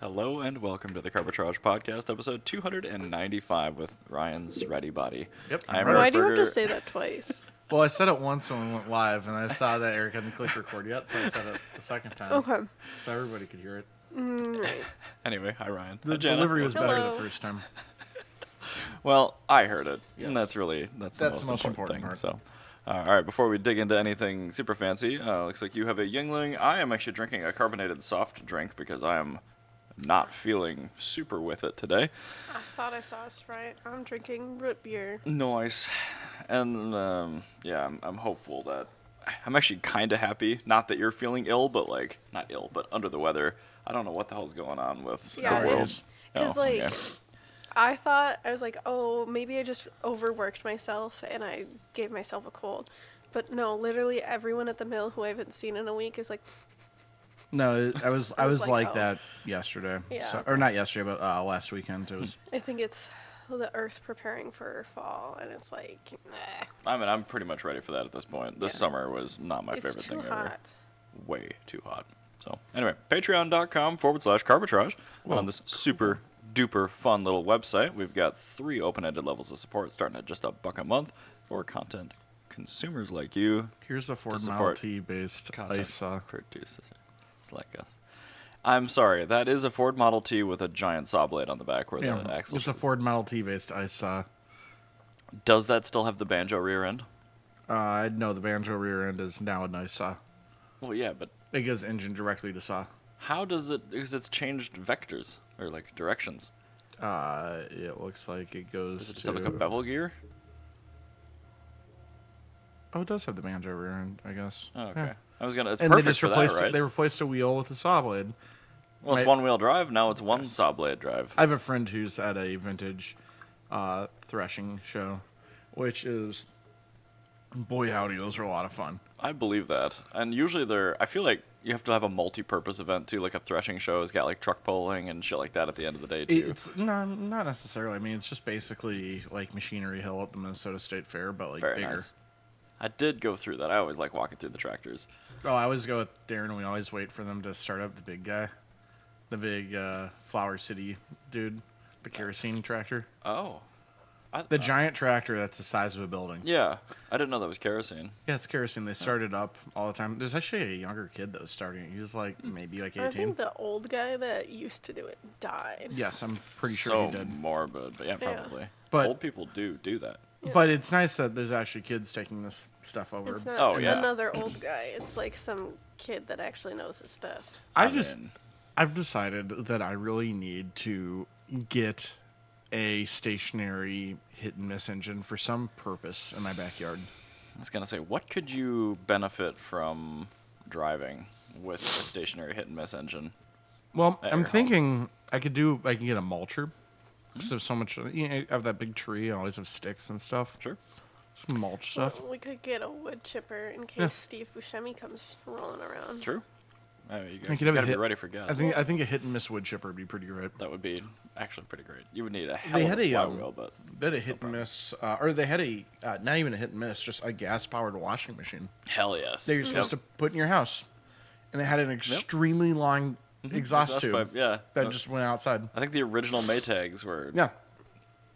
Hello and welcome to the Carbitrage Podcast, episode 295 with Ryan's Ready Body. Yep. I'm Right. Eric Why do you have Berger. to say that twice? Well, I said it once when we went live, and I saw that Eric hadn't clicked record yet, so I said it the second time. Okay. So everybody could hear it. Right. Anyway, hi Ryan. The Hi, Jenna. delivery was better Hello. the first time. Well, I heard it, Yes. and that's the most important thing. part. So, all right, before we dig into anything super fancy, looks like you have a Yingling. I am actually drinking a carbonated soft drink because I am not feeling super with it today. I thought I saw a Sprite. I'm drinking root beer. Nice. And I'm hopeful that I'm actually kind of happy. Not that you're feeling ill, but like not ill, but under the weather. I don't know what the hell's going on with Yeah, the world. it's because Oh, like okay. I thought I was like, oh, maybe I just overworked myself and I gave myself a cold. But no, literally everyone at the mill who I haven't seen in a week is like, No, I was was like like, oh. that yesterday. Yeah. So, or not yesterday, but last weekend. It was. I think it's the earth preparing for fall, and it's like, nah, I mean, I'm pretty much ready for that at this point. This Yeah. summer was not my it's favorite too thing hot. ever. Way too hot. So anyway, patreon.com/carbitrage. On this super duper fun little website, we've got 3 open-ended levels of support starting at just $1 a month for content consumers like you. Here's the Ford Model support T based Content ISA. producers. It's like us. I'm sorry, that is a Ford Model T with a giant saw blade on the back where Yeah, the axle. it's a Ford Model T based ISA. Does that still have the banjo rear end? No, the banjo rear end is now an ISA. Well, yeah, but It goes engine directly to saw. how does it? Because it's changed vectors or like directions. It looks like it goes Does it just to. have like a bevel gear? Oh, it does have the banjo rear end, I guess. Oh, okay. Yeah. I was gonna. It's And they perfect just for replaced that, right? they replaced a wheel with a saw blade. Well, it's my- one-wheel drive. Now it's one Yes. saw blade drive. I have a friend who's at a vintage threshing show, which is, boy howdy, those are a lot of fun. I believe that. And usually I feel like you have to have a multi-purpose event too, like a threshing show has got like truck pulling and shit like that at the end of the day too. It's not necessarily. I mean, it's just basically like Machinery Hill at the Minnesota State Fair, but like Very bigger. nice. I did go through that. I always like walking through the tractors. Oh, I always go with Darren, and we always wait for them to start up the big guy, the big Flower City dude, the kerosene tractor, Oh. the giant tractor that's the size of a building. Yeah. I didn't know that was kerosene. Yeah, it's kerosene. They start it up all the time. There's actually a younger kid that was starting it. He was like maybe like I 18. think the old guy that used to do it died. Yes, I'm pretty sure So he did. morbid, but yeah, Yeah. probably. But- Old people do that. Yeah. But it's nice that there's actually kids taking this stuff over. It's not Oh, yeah. another old guy. It's like some kid that actually knows his stuff. mean, I've decided that I really need to get a stationary hit and miss engine for some purpose in my backyard. I was gonna say, what could you benefit from driving with a stationary hit and miss engine? Well, At I'm your home. thinking I can get a mulcher. Because there's so much, I have that big tree. I always have sticks and stuff. Sure. Some mulch stuff. Well, we could get a wood chipper in case Yeah. Steve Buscemi comes rolling around. True. You I gotta, could have a gotta be hit- ready for gas. I think a hit and miss wood chipper would be pretty great. That would be actually pretty great. You would need a hell They of had a a flywheel, but they had a hit and miss, or they had a not even a hit and miss, just a gas powered washing machine hell yes. that you're supposed to put in your house, and it had an extremely long exhaust tube pipe, yeah. that just went outside. I think the original Maytags were Yeah,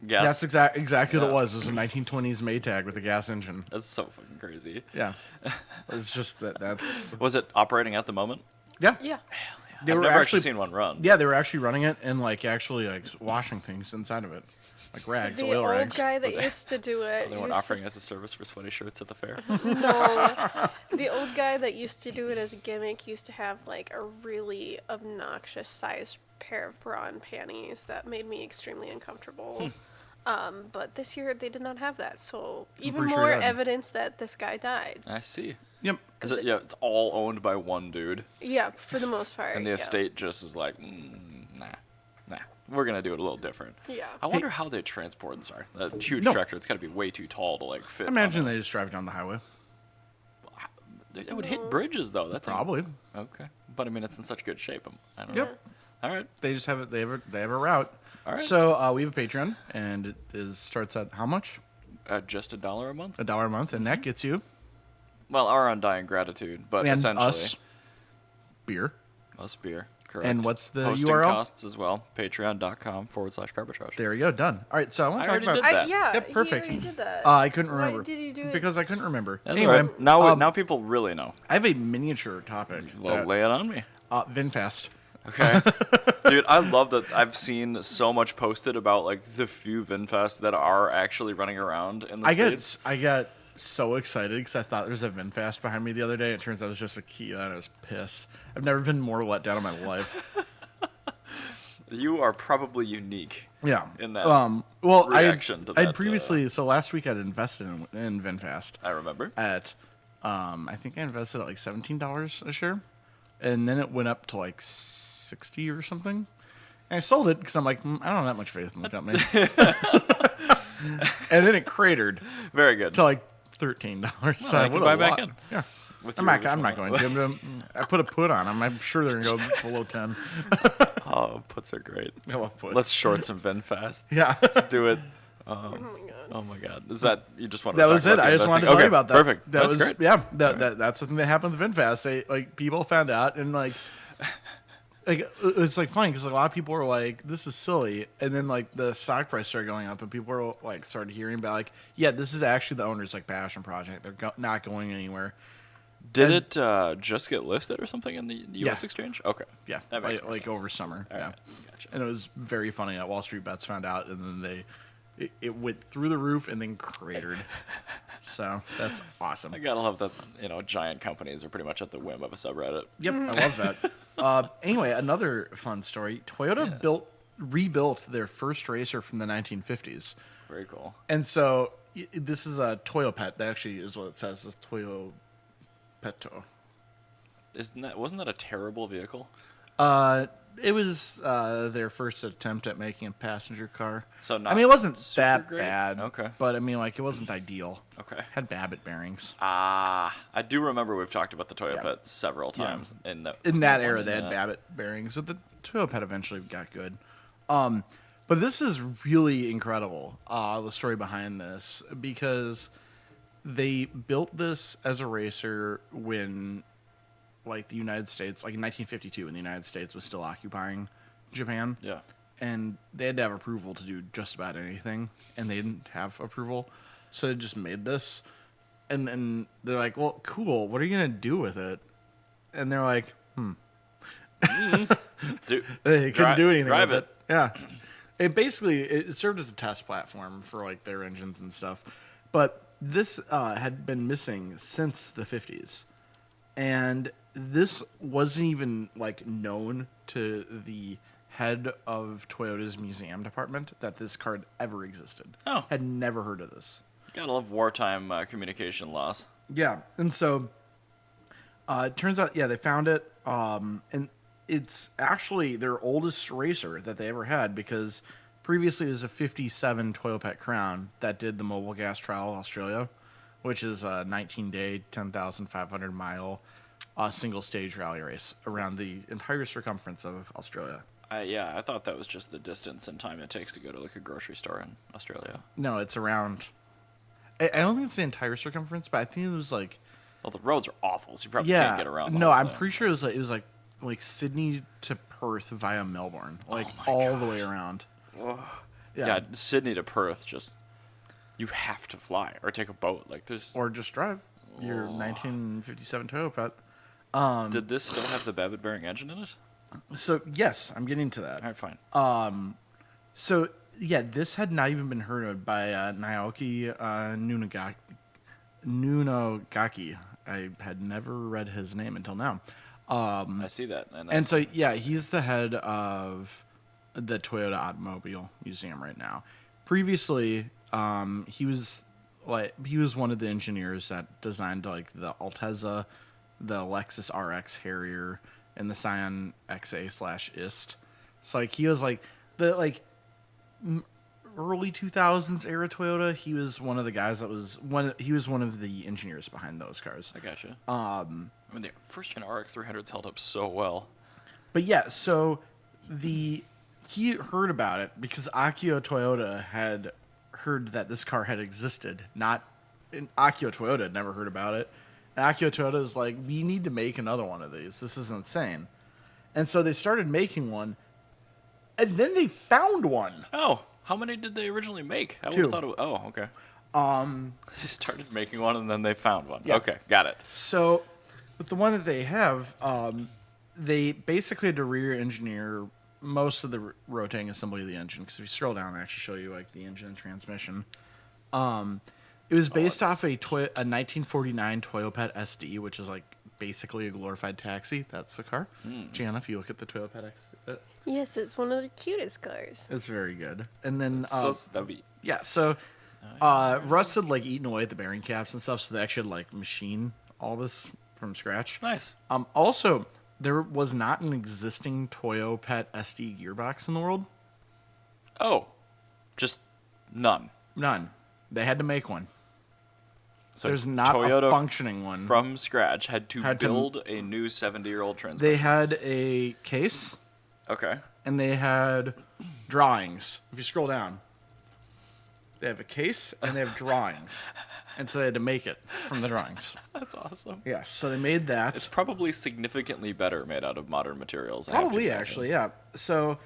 gas. that's exactly what it was. It was a 1920s Maytag with a gas engine. That's so fucking crazy. Yeah, it's just that's Was it operating at the moment? yeah. Yeah. They I've were never actually seen one run. Yeah, they were actually running it and like actually like washing things inside of it, like rags, The oil old rags. guy that used to do it. They weren't used offering as a service for sweaty shirts at the fair. No. The old guy that used to do it as a gimmick used to have like a really obnoxious sized pair of bra and panties that made me extremely uncomfortable. But this year they did not have that, so even pretty sure more he died. evidence that this guy died. I see. Yep. Is it, yeah, it's all owned by one dude, Yeah, for the most part. and the yeah. estate just is like, nah, we're gonna do it a little different. Yeah. I wonder how they transport. Sorry, that huge No. tractor. It's got to be way too tall to like fit. I imagine on they just drive down the highway. it would hit bridges though. That thing. Probably. Okay, but I mean, it's in such good shape. I don't Yep. know. All right. They just have it. They have a route. All right. So we have a Patreon, and it starts at how much? Just $1 a month. $1 a month, and that gets you Well, our undying gratitude, but and essentially us beer. us beer, Correct. And what's the Hosting URL? costs as well. Patreon.com/Carbitrage. There you go. Done. All right. So I want I to talk already about. did that. Yeah, Yep, perfect. He already did that. I couldn't Why remember. did you do it? Because I couldn't remember. That's Anyway, all right. Now people really know. I have a miniature topic. Well, lay it on me. Vinfast. Okay. Dude, I love that I've seen so much posted about like the few Vinfast that are actually running around in the States. I got so excited because I thought there was a Vinfast behind me the other day. It turns out it was just a Kia, and I was pissed. I've never been more let down in my life. You are probably unique. Yeah. In that reaction to I'd that, previously, so last week I'd invested in Vinfast. I remember. At, I think I invested at like $17 a share. And then it went up to like 60 or something. And I sold it because I'm like, I don't have that much faith in the company. And then it cratered. Very good. To like $13. So I can buy back in. Yeah. With I'm your not going to. I put a put on them. I'm sure they're going to go below 10. Oh, puts are great. I love puts. Let's short some Vinfast. Yeah. Let's do it. Oh my god. Oh my god. Is that you just wanted That to was talk it. about the I just wanted to investing? tell you about that. Perfect. That That's was great. yeah. That's the thing that happened with Vinfast. They like people found out and like it's like funny because a lot of people were like, "This is silly," and then like the stock price started going up, and people were like started hearing about like, "Yeah, this is actually the owner's like passion project. They're not going anywhere." Did it just get listed or something in the U.S. Yeah. exchange? Okay. Yeah, That makes more like sense. over summer. All yeah, right. Gotcha. and it was very funny that Wall Street Bets found out, and then it went through the roof and then cratered. So that's awesome. I gotta love that, giant companies are pretty much at the whim of a subreddit. Yep, I love that. Anyway, another fun story. Toyota Yes. rebuilt their first racer from the 1950s. Very cool. And so this is a Toyopet. That actually is what it says. It's Toyopeto. Wasn't that a terrible vehicle? It was their first attempt at making a passenger car. So not I mean, it wasn't super that great? bad. Okay. But I mean, like, it wasn't ideal. Okay. Had Babbitt bearings. I do remember we've talked about the Toyopet several times. Yeah. In In that era, one they in had that? Babbitt bearings. So the Toyopet eventually got good. But this is really incredible, the story behind this, because they built this as a racer when, like, the United States, like in 1952, when the United States was still occupying Japan. Yeah. And they had to have approval to do just about anything, and they didn't have approval. So they just made this. And then they're like, well, cool, what are you going to do with it? And they're like, Dude, they couldn't do anything drive with it. Yeah. It served as a test platform for like their engines and stuff. But this had been missing since the 50s. And this wasn't even like known to the head of Toyota's museum department that this car had ever existed. Oh. Had never heard of this. Gotta love wartime communication loss. Yeah. And so it turns out, they found it. And it's actually their oldest racer that they ever had, because previously it was a 57 Toyopet Crown that did the mobile gas trial in Australia, which is a 19-day, 10,500 mile single stage rally race around the entire circumference of Australia. I thought that was just the distance and time it takes to go to like a grocery store in Australia. No, it's around. I don't think it's the entire circumference, but I think it was like. Well, the roads are awful, so you probably can't get around. No, I'm pretty sure it was like Sydney to Perth via Melbourne, like all the way around. Yeah, Sydney to Perth, you have to fly or take a boat. Like there's. Or just drive your 1957 Toyopet. Did this still have the Babbitt bearing engine in it? So yes, I'm getting to that. All right, fine. So yeah, this had not even been heard of by Naoki Nunogaki. I had never read his name until now. I see that. And so yeah, he's the head of the Toyota Automobile Museum right now. Previously, he was one of the engineers that designed like the Altezza, the Lexus RX Harrier, and the Scion XA/IST. So like he was like the early 2000s era Toyota. He was one of the guys that was he was one of the engineers behind those cars. I gotcha. I mean, the first gen RX 300s held up so well. But yeah, so he heard about it because Akio Toyota had heard that this car had existed. Akio Toyota had never heard about it. And Akio Toyota is like, we need to make another one of these. This is insane. And so they started making one, and then they found one. Oh, how many did they originally make? I would Two. have thought okay. They started making one and then they found one. Yeah. Okay, got it. So with the one that they have, they basically had to re-engineer most of the rotating assembly of the engine. Because if you scroll down, I actually show you like the engine and transmission. It was based off a 1949 Toyopet SD, which is like basically a glorified taxi. That's the car. Jana, if you look at the Toyopet Yes, it's one of the cutest cars. it's very good. And then So stubby. yeah, so Russ had like eaten away at the bearing caps and stuff, so they actually had like machine all this from scratch. Nice. Also, there was not an existing Toyopet SD gearbox in the world. Oh, just none. None. They had to make one. So There's not Toyota a functioning one. from scratch had to Had to- build a new 70-year-old They transmission. had a case Okay. and they had drawings. If you scroll down, they have a case and they have drawings. And so they had to make it from the drawings. That's awesome. Yes, so they made that. It's probably significantly better made out of modern materials. I have to Probably, imagine. actually, yeah. So,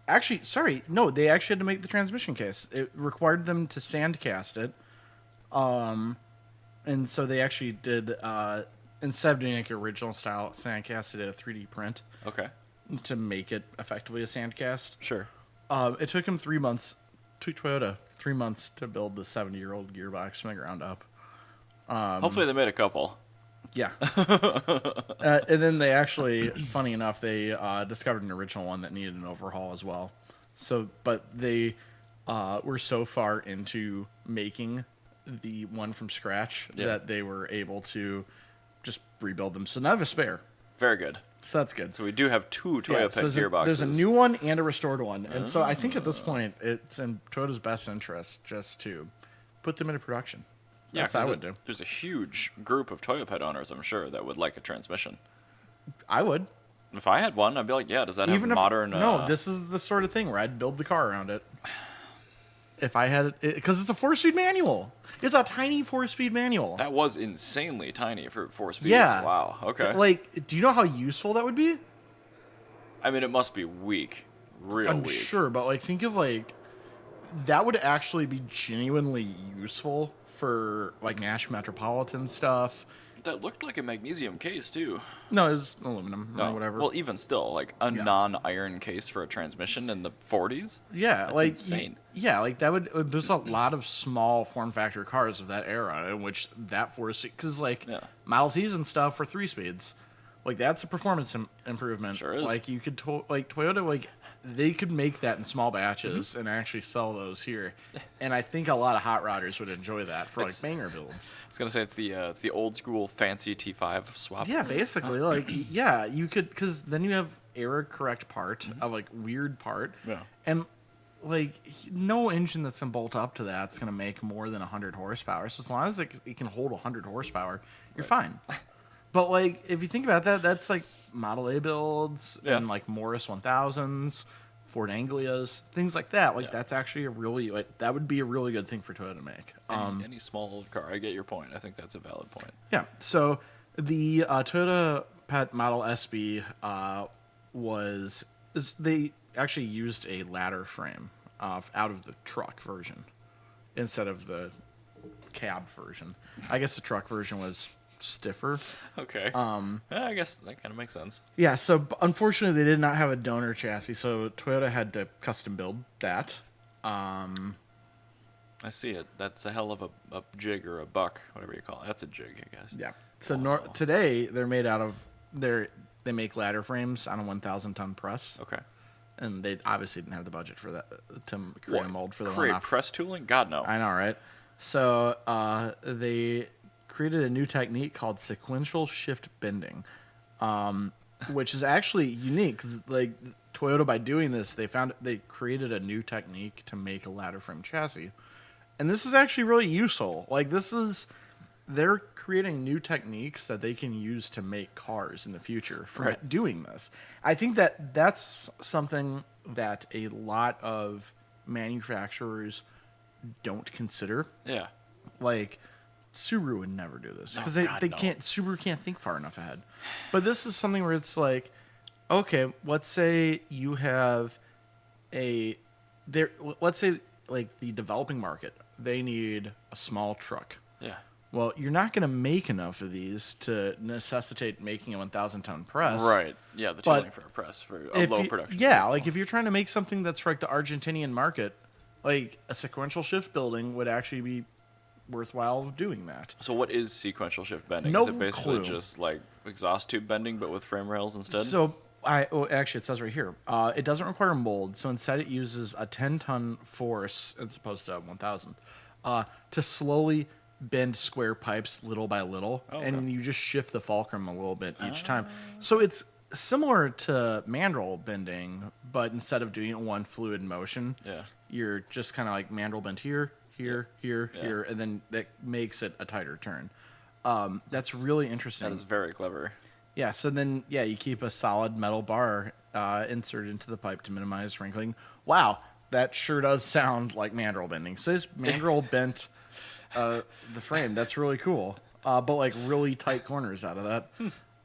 actually, sorry, no, they actually had to make the transmission case. It required them to sandcast it. And so they actually did, instead of doing like original style sandcast, they did a 3D print Okay. to make it effectively a sandcast. Sure. It took them 3 months, took Toyota 3 months to build the 70-year-old gearbox from the ground up. Hopefully they made a couple. Yeah. And then they actually, funny enough, they discovered an original one that needed an overhaul as well. So, but they were so far into making the one from scratch that they were able to just rebuild them. So now I have a spare. Very good. So that's good. So we do have two Yeah, Toyopet so gearboxes. there's a new one and a restored one. And so I think at this point, it's in Toyota's best interest just to put them into production. Yeah, That's what I 'cause would do. There's a huge group of Toyopet owners, I'm sure, that would like a transmission. I would. If I had one, I'd be like, yeah, does that have Even if modern... no, this is the sort of thing where I'd build the car around it. If I had it, because it's a 4-speed manual. It's a tiny 4-speed manual. That was insanely tiny for 4 speeds. Yeah. Wow. Okay. Like, do you know how useful that would be? I mean, it must be weak. Real I'm weak. sure, but like, think of like, that would actually be genuinely useful for like Nash Metropolitan stuff. That looked like a magnesium case, too. No, it was aluminum or whatever. Well, even still, like a non-iron case for a transmission in the 40s? Yeah, That's like insane. Yeah, like that would. There's a lot of small form factor cars of that era in which that 4-speed, because like Model Ts and stuff were 3 speeds. Like that's a performance improvement. Sure is. Like you could like Toyota, like they could make that in small batches and actually sell those here. And I think a lot of hot rodders would enjoy that for like banger builds. I was gonna say it's the old school fancy T5 swap. Yeah, basically, like yeah, you could, because then you have error correct part of like weird part. Yeah. And like no engine that's gonna bolt up to that's gonna make more than 100 horsepower. So as long as it can hold 100 horsepower, you're fine. But like if you think about that, that's like Model A builds and like Morris 1000s, Ford Anglias, things like that. Like that's actually a really that would be a really good thing for Toyota to make. Any small old car. I get your point. I think that's a valid point. Yeah. So the Toyota Pet Model SB they actually used a ladder frame out of the truck version instead of the cab version. I guess the truck version was stiffer. Okay. Yeah, I guess that kind of makes sense. Yeah. So unfortunately, they did not have a donor chassis, so Toyota had to custom build that. I see it. That's a hell of a jig or a buck, whatever you call it. That's a jig, I guess. Yeah. So today they're made out of they make ladder frames on a 1,000-ton press. Okay. And they obviously didn't have the budget for that to create a mold for the create one-off. press tooling? God, no. I know, right? So they created a new technique called sequential shift bending, which is actually unique because like Toyota, by doing this, they created a new technique to make a ladder frame chassis, and this is actually really useful. Like they're creating new techniques that they can use to make cars in the future from doing this. I think that's something that a lot of manufacturers don't consider. Yeah. Like Subaru would never do this because No, they God, no. can't. Subaru can't think far enough ahead. But this is something where it's like okay, let's say you have let's say like the developing market, they need a small truck. Yeah. Well, you're not going to make enough of these to necessitate making a 1,000-ton press. Right. Yeah, the tooling for a press for a low production. Yeah, like if you're trying to make something that's for like the Argentinian market, like a sequential shift building would actually be worthwhile doing that. So what is sequential shift bending? No Is it basically clue. just like exhaust tube bending but with frame rails instead? So actually, it says right here, it doesn't require mold. So instead, it uses a 10-ton force as opposed to 1,000 to slowly bend square pipes little by little, and you just shift the fulcrum a little bit each time. So it's similar to mandrel bending, but instead of doing it in one fluid motion, you're just kind of like mandrel bend here, here, and then that makes it a tighter turn. That's really interesting. That is very clever. Yeah, so then, you keep a solid metal bar inserted into the pipe to minimize wrinkling. Wow, that sure does sound like mandrel bending. So this mandrel bent the frame. That's really cool. But like really tight corners out of that.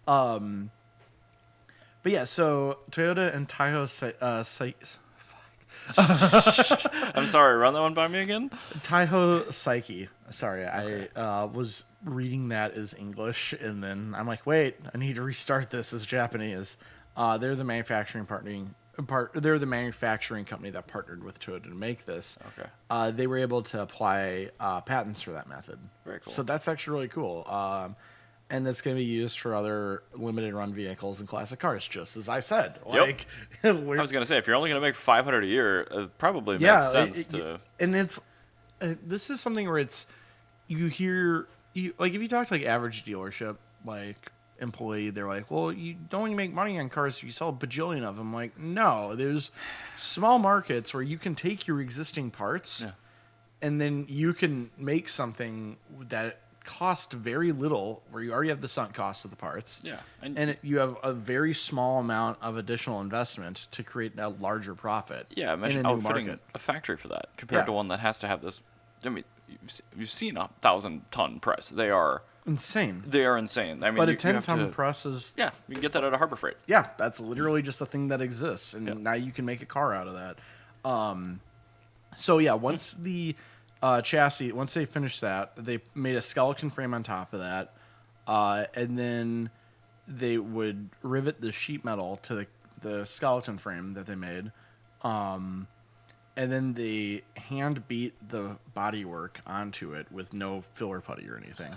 But yeah, so Toyota and Taiho I'm sorry, run that one by me again? Taiho Psyche. Sorry, okay. I was reading that as English, and then I'm like, wait, I need to restart this as Japanese. They're the manufacturing They're the manufacturing company that partnered with Toyota to make this. Okay. They were able to apply patents for that method. Very cool. So that's actually really cool. And that's going to be used for other limited run vehicles and classic cars, just as I said. Like, I was going to say, if you're only going to make 500 a year, it probably makes sense to. And it's this is something where it's like if you talk to like average dealership like employee, they're like, well, you don't only make money on cars if you sell a bajillion of them. Like, no, there's small markets where you can take your existing parts and then you can make something that cost very little, where you already have the sunk cost of the parts. Yeah. And you have a very small amount of additional investment to create a larger profit. Yeah, imagine outfitting a factory for that compared to one that has to have this. I mean, you've seen a 1,000-ton press. They are insane. They are insane. I mean, but a 10-ton press is... Yeah, you can get that at a Harbor Freight. Yeah, that's literally just a thing that exists, and now you can make a car out of that. So yeah, once the chassis, once they finished that, they made a skeleton frame on top of that, and then they would rivet the sheet metal to the skeleton frame that they made, and then they hand beat the bodywork onto it with no filler putty or anything.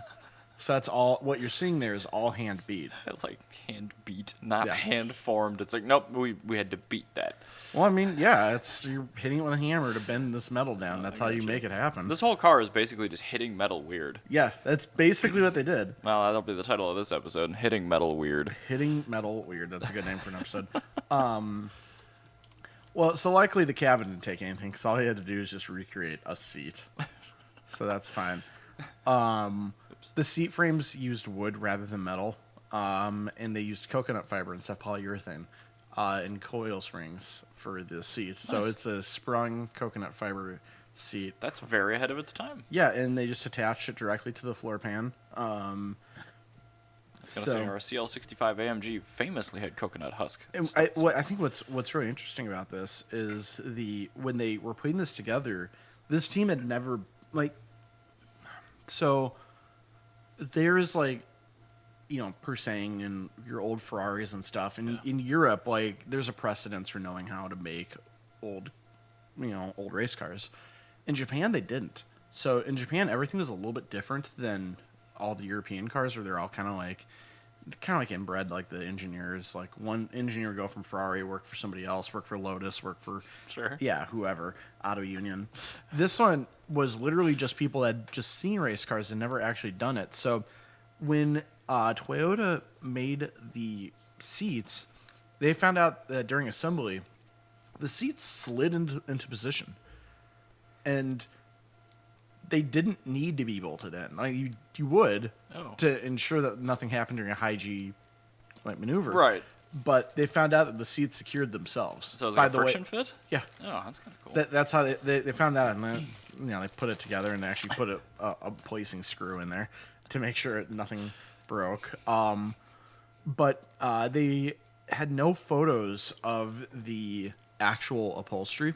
So that's all. What you're seeing there is all hand beat. Like hand beat, not hand formed. It's like, nope, we had to beat that. Well, I mean, yeah, you're hitting it with a hammer to bend this metal down. That's how you make it happen. This whole car is basically just hitting metal weird. Yeah, that's basically what they did. Well, that'll be the title of this episode: Hitting Metal Weird. Hitting Metal Weird. That's a good name for an episode. Well, so likely the cabin didn't take anything, because all he had to do is just recreate a seat. So that's fine. The seat frames used wood rather than metal, and they used coconut fiber instead of polyurethane in coil springs for the seat. Nice. So it's a sprung coconut fiber seat. That's very ahead of its time. Yeah, and they just attached it directly to the floor pan. I was going to say, our CL65 AMG famously had coconut husk. I think what's really interesting about this is when they were putting this together, this team had never, so there's Persang and your old Ferraris and stuff, and in Europe, there's a precedence for knowing how to make old race cars. In Japan, they didn't. So in Japan, everything was a little bit different than all the European cars, where they're all kind of like inbred, like the engineers. Like one engineer would go from Ferrari, work for somebody else, work for Lotus, work for whoever, Auto Union. This one was literally just people that had just seen race cars and never actually done it. So when Toyota made the seats, they found out that during assembly, the seats slid into position, and they didn't need to be bolted in. Like you would to ensure that nothing happened during a high G maneuver. Right. But they found out that the seats secured themselves. So it was like a friction fit? Yeah. Oh, that's kind of cool. That's how they found out, and then they put it together and they actually put a placing screw in there to make sure nothing broke. But they had no photos of the actual upholstery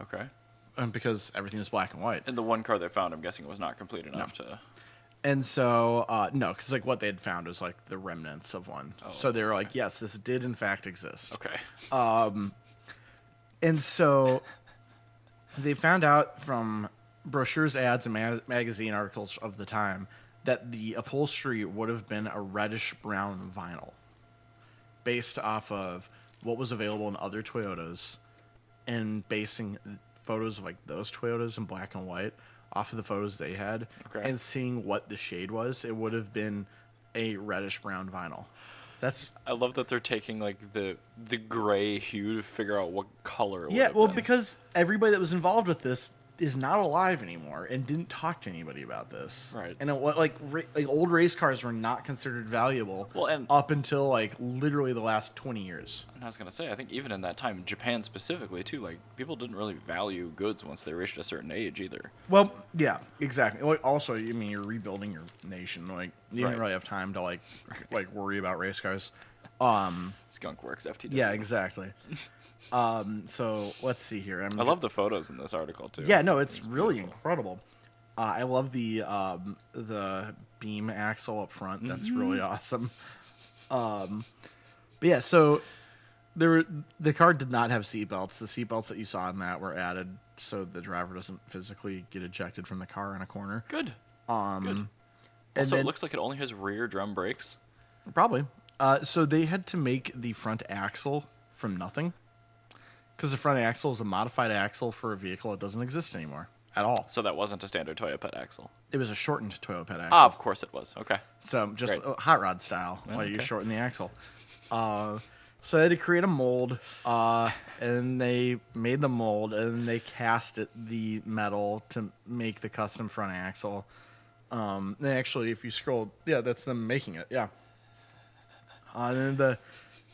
Okay. because everything was black and white. And the one car they found, I'm guessing, was not complete enough to. And so, no, because like what they had found was like the remnants of one. So they were like, yes, this did in fact exist. Okay. And so they found out from brochures, ads, and magazine articles of the time that the upholstery would have been a reddish-brown vinyl based off of what was available in other Toyotas and basing photos of like those Toyotas in black and white off of the photos they had and seeing what the shade was. It would have been a reddish-brown vinyl. I love that they're taking like the gray hue to figure out what color it would Yeah, have well, been. because everybody that was involved with this is not alive anymore and didn't talk to anybody about this. Right. And like old race cars were not considered valuable up until like literally the last 20 years. And I was going to say, I think even in that time, Japan specifically too, like people didn't really value goods once they reached a certain age either. Well, yeah, exactly. Like, also, I mean, you're rebuilding your nation. Like you didn't really have time to like worry about race cars. Skunk Works FTW. Yeah, exactly. So let's see here. I love the photos in this article too. Yeah, no, it's really incredible. I love the beam axle up front. That's really awesome. But yeah, so the car did not have seatbelts. The seatbelts that you saw in that were added so the driver doesn't physically get ejected from the car in a corner. Good. Good. And Also, then, it looks like it only has rear drum brakes. probably. So they had to make the front axle from nothing. Because the front axle is a modified axle for a vehicle that doesn't exist anymore at all. So that wasn't a standard Toyopet axle. It was a shortened Toyopet axle. Ah, of course it was. Okay. So just Great. hot rod style, while you shorten the axle. So they had to create a mold, and they made the mold, and they cast the metal to make the custom front axle. And actually, if you scroll, yeah, that's them making it, yeah. And then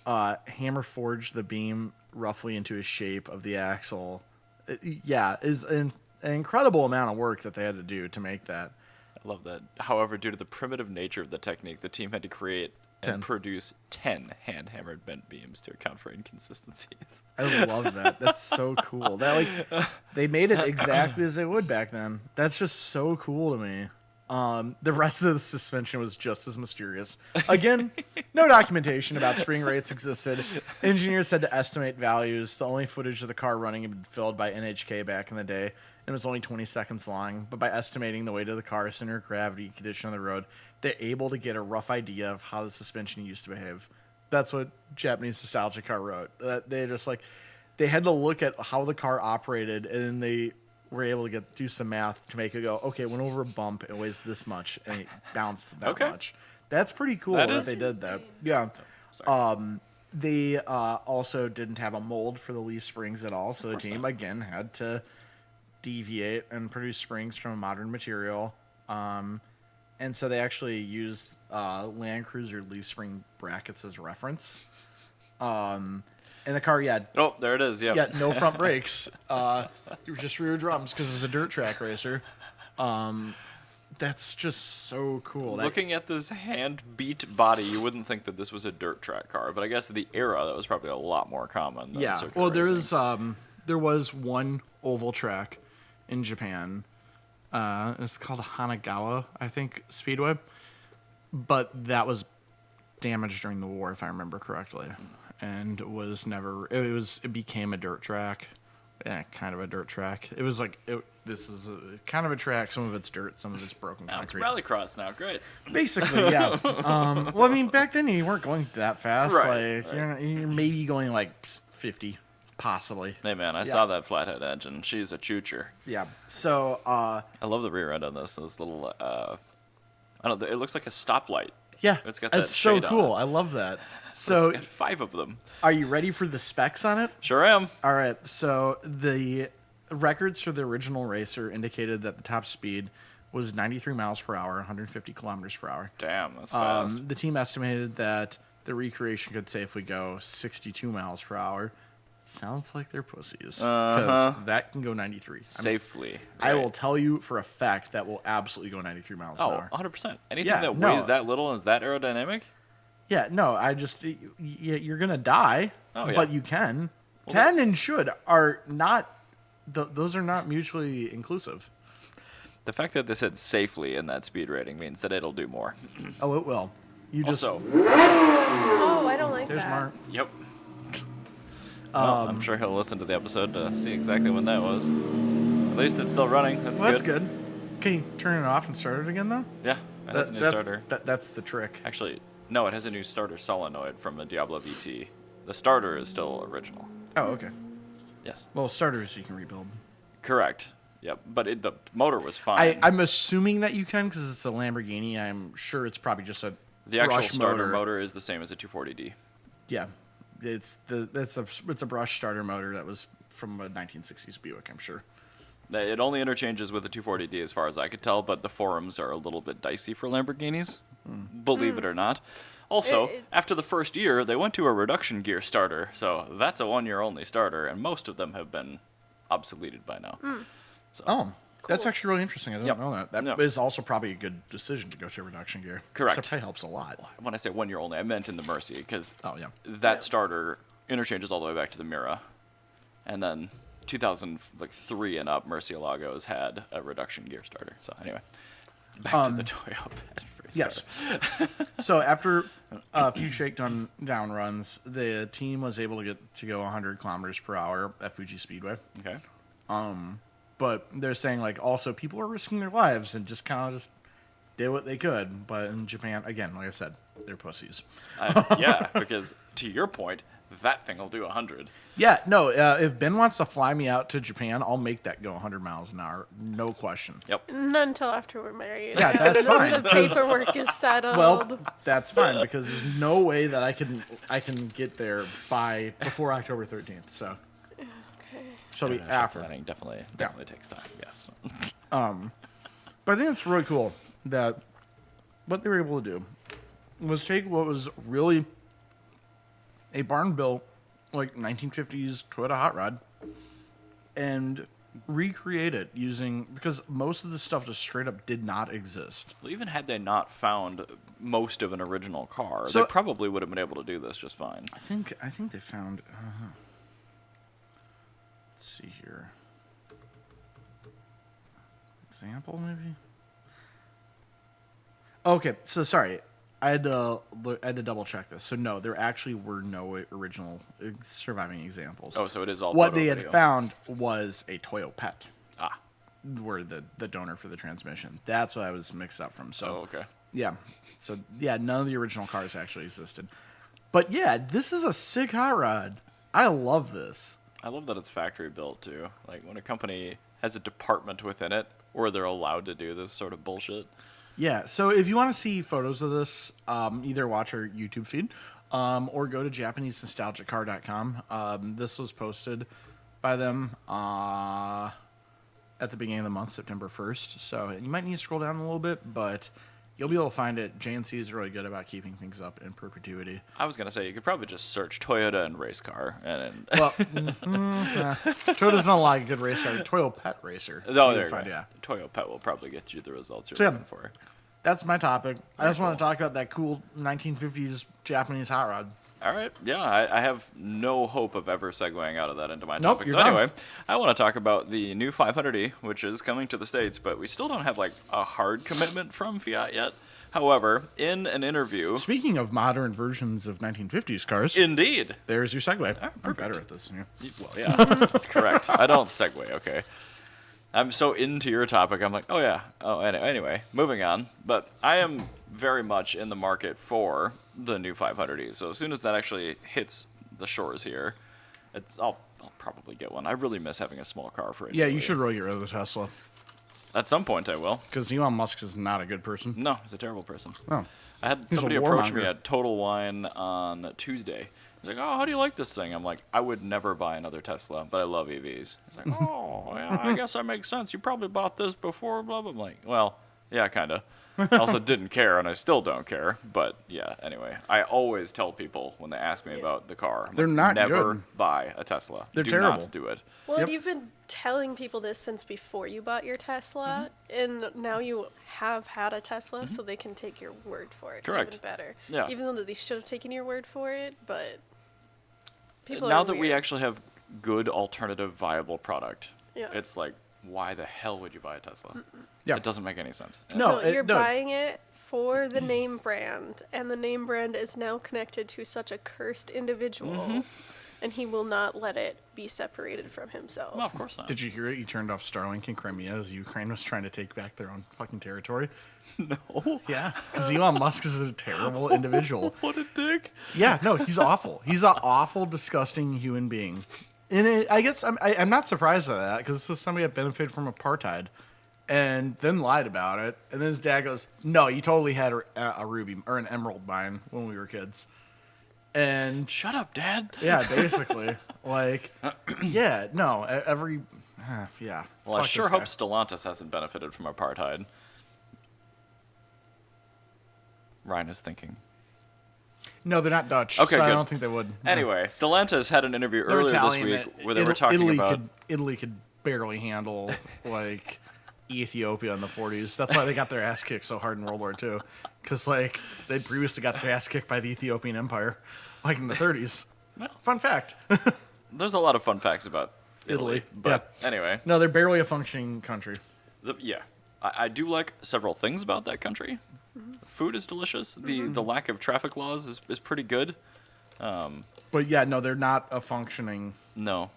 the hammer forged the beam roughly into a shape of the axle. Is an incredible amount of work that they had to do to make that. I love that. However, due to the primitive nature of the technique, the team had to create and produce 10 hand-hammered bent beams to account for inconsistencies. I love that. That's so cool. That they made it exactly as they would back then. That's just so cool to me. The rest of the suspension was just as mysterious. Again, no documentation about spring rates existed. Engineers had to estimate values. The only footage of the car running had been filled by NHK back in the day, and it was only 20 seconds long. But by estimating the weight of the car, center of gravity, condition of the road, they're able to get a rough idea of how the suspension used to behave. That's what Japanese Nostalgia Car wrote. They just they had to look at how the car operated, and then they were able to do some math to make it go, okay, it went over a bump, it weighs this much, and it bounced that much. That's pretty cool that they did that. Yeah. They also didn't have a mold for the leaf springs at all, so the team, again, had to deviate and produce springs from a modern material. And so they actually used Land Cruiser leaf spring brackets as reference. And the car, Oh, there it is, yeah, no front brakes. Just rear drums because it was a dirt track racer. That's just so cool. Looking at this hand-beat body, you wouldn't think that this was a dirt track car, but I guess the era, that was probably a lot more common than circuit racing. There was one oval track in Japan. It's called Hanagawa, I think, Speedway. But that was damaged during the war, if I remember correctly. And was never. It became a dirt track, kind of a dirt track. It was this is kind of a track. Some of it's dirt, some of it's broken concrete. Now it's rallycross now, great. Basically, yeah. Well, I mean, back then you weren't going that fast. Right. You're maybe going 50, possibly. Hey man, I saw that flathead engine. She's a choocher. Yeah. So I love the rear end on this. This little I don't know. It looks like a stoplight. Yeah, it's got that it's so shade cool. on it. I love that. So it's got 5 of them. Are you ready for the specs on it? Sure am. All right. So the records for the original racer indicated that the top speed was 93 miles per hour, 150 kilometers per hour. Damn, that's fast. The team estimated that the recreation could safely go 62 miles per hour. Sounds like they're pussies. Because that can go 93. Safely. I will tell you for a fact that will absolutely go 93 miles an hour. 100%. Anything that weighs that little and is that aerodynamic? Yeah, no, I just you're gonna die, Oh, yeah. but you can and should are not. Those are not mutually inclusive. The fact that they said safely in that speed rating means that it'll do more. Oh, it will. You just Also, Oh, I don't like there's that. Mark. yep. Well, I'm sure he'll listen to the episode to see exactly when that was. At least it's still running. That's Well, good. that's good. Can you turn it off and start it again though? Yeah, it has a new starter. That's the trick. Actually, no, it has a new starter solenoid from the Diablo VT. The starter is still original. Oh, okay. Yes. Well, starters you can rebuild. Correct. Yep. But the motor was fine. I'm assuming that you can because it's a Lamborghini. I'm sure it's probably just a The actual brush starter motor is the same as a 240D. Yeah, it's a brush starter motor that was from a 1960s Buick. I'm sure. It only interchanges with the 240D as far as I could tell, but the forums are a little bit dicey for Lamborghinis, believe it or not. Also, after the first year, they went to a reduction gear starter, so that's a one-year only starter, and most of them have been obsoleted by now. So, Oh, that's Cool. actually really interesting. I didn't Yep. know that. That Yep. is also probably a good decision to go to reduction gear. Correct. That probably helps a lot. when I say one-year only, I meant in the Mercy, because Oh yeah. that starter interchanges all the way back to the Mira, and then 2003 and up, Murcielagos had a reduction gear starter. So anyway, back to the Toyopet. Yes. So after a few shakedown down runs, the team was able to get to go 100 kilometers per hour at Fuji Speedway. Okay. But they're saying like also people are risking their lives and just kind of just did what they could. But in Japan, again, like I said, they're pussies. Yeah, because to your point, that thing will do 100. Yeah, no. If Ben wants to fly me out to Japan, I'll make that go 100 miles an hour, no question. Yep. Not until after we're married. Yeah, that's fine. The paperwork is settled. Well, that's fine because there's no way that I can get there before October 13th. So Okay. she'll be International after. planning definitely takes time. Yes. But I think it's really cool that what they were able to do was take what was really a barn built like 1950s Toyota hot rod and recreate it using because most of the stuff just straight up did not exist. Well, even had they not found most of an original car, So- they probably would have been able to do this just fine. I think they found. Let's see here. Example maybe. Okay, so sorry, I had to double check this. So no, there actually were no original surviving examples. Oh, so it is all what photo they had video. found was a Toyopet. Ah. Were the donor for the transmission. That's what I was mixed up from. So Oh, okay. yeah. So yeah, none of the original cars actually existed. But yeah, this is a sick hot rod. I love this. I love that it's factory built too. Like when a company has a department within it, or they're allowed to do this sort of bullshit. Yeah. So if you want to see photos of this, either watch our YouTube feed or go to JapaneseNostalgiaCar.com. This was posted by them at the beginning of the month, September 1st. So you might need to scroll down a little bit, but you'll be able to find it. JNC is really good about keeping things up in perpetuity. I was gonna say you could probably just search Toyota and race car, and Well, Toyota's not a lot of good race car. Toyopet racer. oh, You there can you find, go. yeah. Toyopet will probably get you the results you're So, yeah. looking for. That's my topic. I just want to talk about that cool 1950s Japanese hot rod. All right, yeah, I have no hope of ever segueing out of that into my Nope, topic. you're So done. anyway, I want to talk about the new 500e, which is coming to the States, but we still don't have like a hard commitment from Fiat yet. However, in an interview, Speaking of modern versions of 1950s cars, indeed. there's your segue. I'm perfect. better at this. Yeah. Well, yeah, that's correct. I don't segue, okay. I'm so into your topic, I'm like, oh yeah. Oh, anyway, moving on. But I am very much in the market for the new 500e. So as soon as that actually hits the shores here, I'll probably get one. I really miss having a small car for it. Yeah, you should really get rid of the Tesla At some point, I will. because Elon Musk is not a good person. No, he's a terrible person. Oh, I had He's a somebody approach me warmonger. at Total Wine on Tuesday. He's like, oh, how do you like this thing? I'm like, I would never buy another Tesla, but I love EVs. He's like, oh, yeah, I guess that makes sense. You probably bought this before, blah, blah. I'm like, well, yeah, kind of. I also didn't care, and I still don't care. But yeah, anyway, I always tell people when they ask me about the car, I'm They're like, not never good. buy a Tesla. They're Do terrible. not do it. Well, Yep. you've been telling people this since before you bought your Tesla, and now you have had a Tesla, so they can take your word for it. Correct. Even better. Yeah. Even though they should have taken your word for it, but people Now are that we weird. actually have good alternative viable product, Yeah. it's like, why the hell would you buy a Tesla? Yeah. It doesn't make any sense. No, you're no. buying it for the name brand, and the name brand is now connected to such a cursed individual, and he will not let it be separated from himself. Well, of course not. Did you hear it? You turned off Starlink in Crimea as Ukraine was trying to take back their own fucking territory. No. Yeah, because Elon Musk is a terrible individual. What a dick. Yeah, no, he's awful. He's an awful, disgusting human being. And I guess I'm not surprised by that, because this is somebody that benefited from apartheid and then lied about it. And then his dad goes, no, you totally had a ruby or an emerald mine when we were kids. And Shut up, Dad. yeah, basically, like, yeah, no, yeah. Well, I fuck sure this hope guy. Stellantis hasn't benefited from apartheid. Ryan is thinking. No, they're not Dutch. Okay, so I good. don't think they would. Anyway, Stellantis had an interview They're earlier Italian. this week where they were talking Italy about... Italy could barely handle like Ethiopia in the 40s. That's why they got their ass kicked so hard in World War II, because like they previously got their ass kicked by the Ethiopian Empire, like in the 30s. Fun fact. There's a lot of fun facts about Italy. Italy, But anyway, No, they're barely a functioning country. yeah. I do like several things about that country. Food is delicious. The lack of traffic laws is pretty good. But yeah, no, they're not a functioning. No.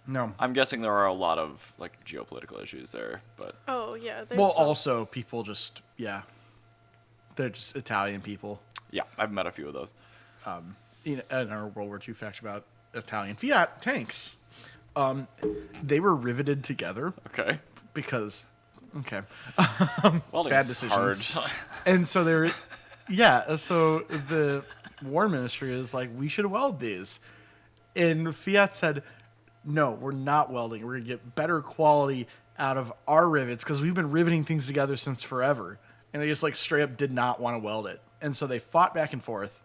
No. I'm guessing there are a lot of like geopolitical issues there, but Oh, yeah. There's Well, some- also people just they're just Italian people. yeah, I've met a few of those. In our World War II fact about Italian Fiat tanks, they were riveted together Okay. because, Welding Bad is decisions. hard. and so they're, yeah, so the War Ministry is like, we should weld these, and Fiat said, no, we're not welding. We're gonna get better quality out of our rivets because we've been riveting things together since forever, and they just like straight up did not want to weld it, and so they fought back and forth.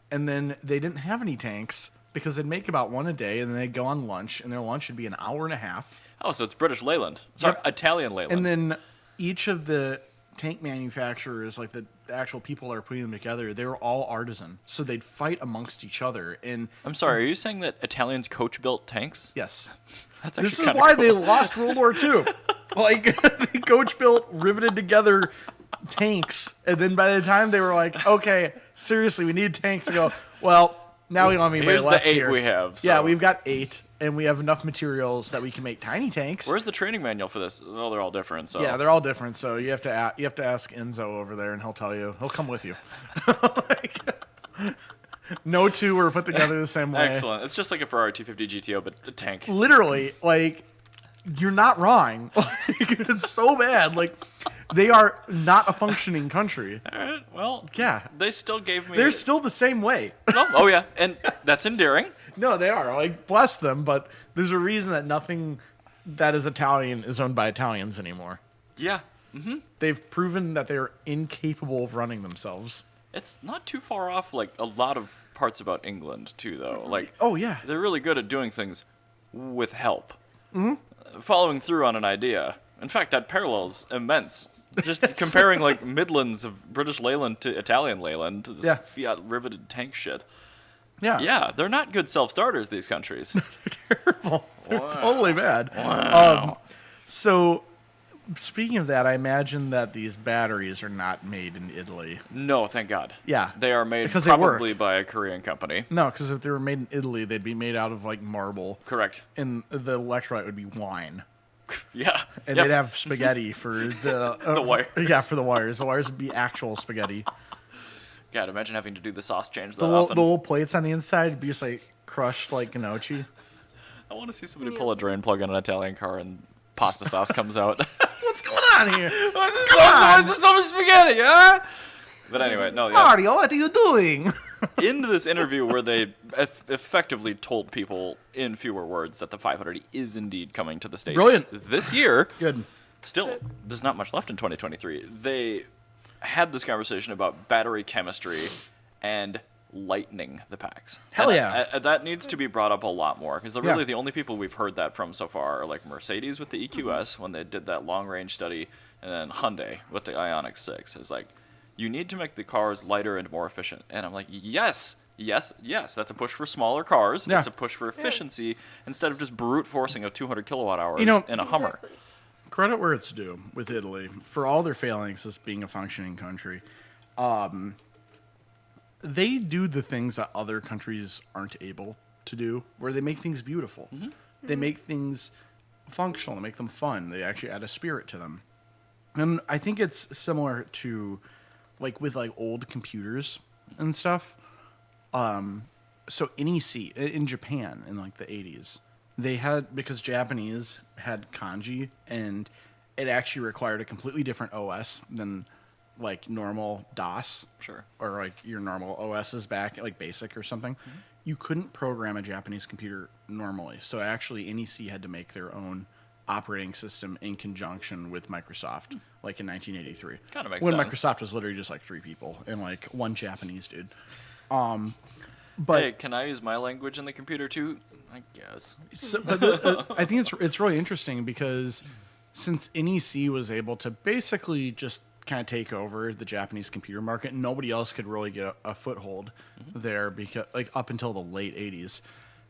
And then they didn't have any tanks because they'd make about one a day, and then they'd go on lunch, and their lunch would be an hour and a half. Oh, so it's British Leyland. Sorry, Yep. Italian Leyland. And then each of the tank manufacturers, like the actual people that are putting them together, they were all artisan. So they'd fight amongst each other. And I'm sorry, are you saying that Italians coach-built tanks? yes, That's actually this is kinda why cool. they lost World War II. Like, they coach built, riveted together tanks. And then by the time they were like, okay, seriously, we need tanks to go, well, now we don't have anybody Here's the left 8 here. we have. Yeah, so- we've got 8, and we have enough materials that we can make tiny tanks. Where's the training manual for this? Well, they're all different. So Yeah, they're all different, so you have to ask Enzo over there, and he'll tell you. He'll come with you. Like, no two were put together the same way. excellent. It's just like a Ferrari 250 GTO, but a tank. Literally, like, you're not wrong. Like, it's so bad. Like, they are not a functioning country. All right. Well, Yeah, they still gave me. they're still the same way. Oh yeah, and that's endearing. No, they are. Like, bless them, but there's a reason that nothing that is Italian is owned by Italians anymore. Yeah. They've proven that they're incapable of running themselves. It's not too far off. Like a lot of parts about England too, though. Like Oh, yeah. they're really good at doing things with help. Following through on an idea. In fact, that parallel's immense. Just comparing like Midlands of British Leyland to Italian Leyland to this Yeah. Fiat riveted tank shit. Yeah. Yeah, they're not good self-starters, these countries. Terrible. They're totally bad. Wow. So, speaking of that, I imagine that these batteries are not made in Italy. No, thank God. Yeah. They are made Because they work. probably by a Korean company. No, because if they were made in Italy, they'd be made out of, like, marble. Correct. And the electrolyte would be wine. Yeah. And Yep. they'd have spaghetti for the... The wires. Yeah, for the wires. The wires would be actual spaghetti. God, imagine having to do the sauce change that The little, often. the little plates on the inside would be just, like, crushed like gnocchi. I want to see somebody Yeah. pull a drain plug on an Italian car and pasta sauce comes out. What's going on here? Why is there so much spaghetti, huh? But anyway, no, yeah. Mario, what are you doing? Into this interview where they effectively told people in fewer words that the 500 is indeed coming to the States Brilliant. this year. Good. Still, there's not much left in 2023. They had this conversation about battery chemistry and lightening the packs. Hell And yeah. that needs to be brought up a lot more, because really Yeah. the only people we've heard that from so far are like Mercedes with the EQS when they did that long range study, and then Hyundai with the Ioniq 6. It's like, you need to make the cars lighter and more efficient. And I'm like, yes. That's a push for smaller cars. Yeah. It's a push for efficiency instead of just brute forcing of 200 kilowatt hours You know- in a Hummer. Exactly. Credit where it's due with Italy for all their failings as being a functioning country. They do the things that other countries aren't able to do, where they make things beautiful. They make things functional. They make them fun. They actually add a spirit to them. And I think it's similar to, like, with like old computers and stuff. So NEC in Japan in like the 80s, they had, because Japanese had kanji, and it actually required a completely different OS than like normal DOS. Sure. Or like your normal OSs back, like BASIC or something. You couldn't program a Japanese computer normally. So actually NEC had to make their own operating system in conjunction with Microsoft, like in 1983. Kinda makes when sense. Microsoft was literally just like 3 people and like 1 Japanese dude. But Hey, can I use my language in the computer too? I guess. I think it's really interesting because since NEC was able to basically just kind of take over the Japanese computer market, nobody else could really get a foothold there, because like up until the late 80s,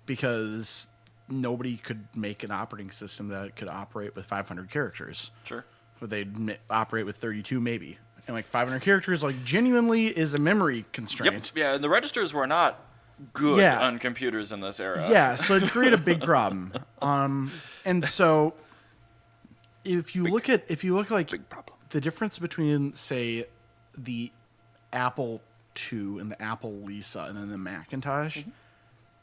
because nobody could make an operating system that could operate with 500 characters. Sure. But they'd operate with 32 maybe. And like 500 characters like genuinely is a memory constraint. Yep. Yeah, and the registers were not good Yeah. on computers in this era. Yeah, so it'd create a big problem. And so if you look like Big problem. the difference between, say, the Apple II and the Apple Lisa and then the Macintosh,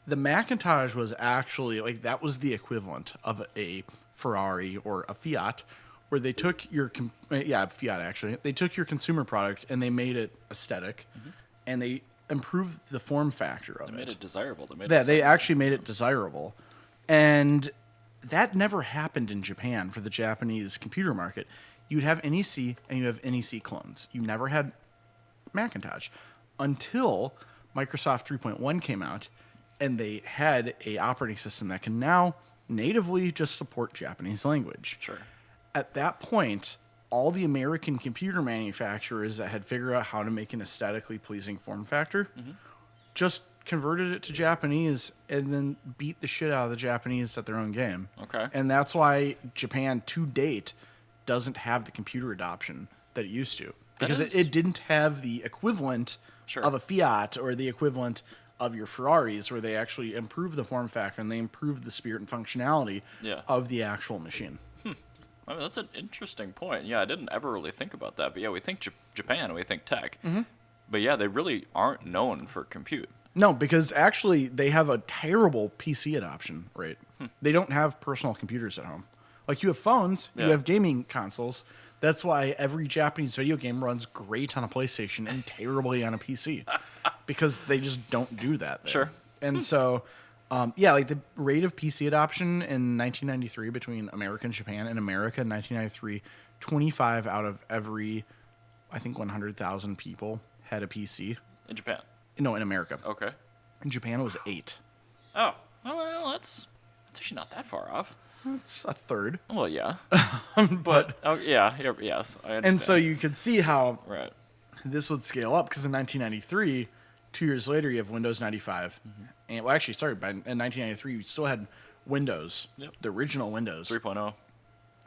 the Macintosh was actually like, that was the equivalent of a Ferrari or a Fiat, where they took your Fiat actually. They took your consumer product and they made it aesthetic, and they improved the form factor of They made it. it desirable. They made Yeah, it they sexy. actually made it desirable. And that never happened in Japan for the Japanese computer market. You'd have NEC and you have NEC clones. You never had Macintosh until Microsoft 3.1 came out, and they had a operating system that can now natively just support Japanese language. Sure. At that point, all the American computer manufacturers that had figured out how to make an aesthetically pleasing form factor just converted it to Japanese and then beat the shit out of the Japanese at their own game. Okay. And that's why Japan, to date, doesn't have the computer adoption that it used to. Because is- it didn't have the equivalent Sure. of a Fiat or the equivalent of your Ferraris, where they actually improved the form factor and they improved the spirit and functionality Yeah. of the actual machine. I mean, that's an interesting point. Yeah, I didn't ever really think about that. But yeah, we think Japan, we think tech. But yeah, they really aren't known for compute. No, because actually they have a terrible PC adoption rate. They don't have personal computers at home. Like, you have phones, Yeah. you have gaming consoles. That's why every Japanese video game runs great on a PlayStation and terribly on a PC, because they just don't do that there. Sure. And so, like the rate of PC adoption in 1993 between America and Japan, in America in 1993, 25 out of every, I think, 100,000 people had a PC. In Japan. No, in America. Okay. In Japan, it was 8. Oh. Well, that's actually not that far off. It's a third. Well, yeah. But oh, yeah, yes, I understand. And so you could see how Right. this would scale up, because in 1993, 2 years later, you have Windows 95. And, well, actually, sorry, in 1993, you still had Windows, Yep. the original Windows. 3.0.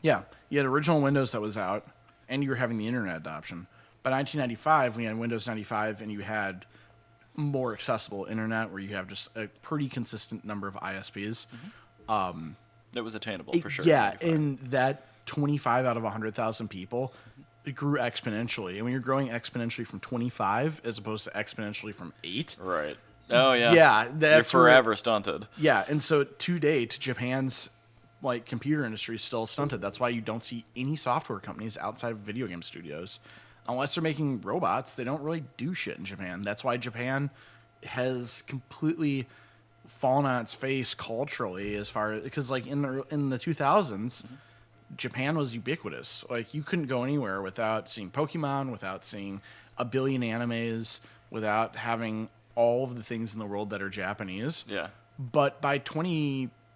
Yeah, you had original Windows that was out, and you were having the internet adoption. By 1995, when you had Windows 95 and you had more accessible internet, where you have just a pretty consistent number of ISPs. It was attainable for sure. Yeah, 95. and that 25 out of 100,000 people, it grew exponentially. And when you're growing exponentially from 25 as opposed to exponentially from 8, Right. Oh yeah. Yeah, that's You're where- forever stunted. yeah, and so to date, Japan's like computer industry is still stunted. That's why you don't see any software companies outside of video game studios. Unless they're making robots, they don't really do shit in Japan. That's why Japan has completely fallen on its face culturally, as far as, because like in the 2000s, Japan was ubiquitous. Like, you couldn't go anywhere without seeing Pokemon, without seeing a billion animes, without having all of the things in the world that are Japanese. Yeah. But by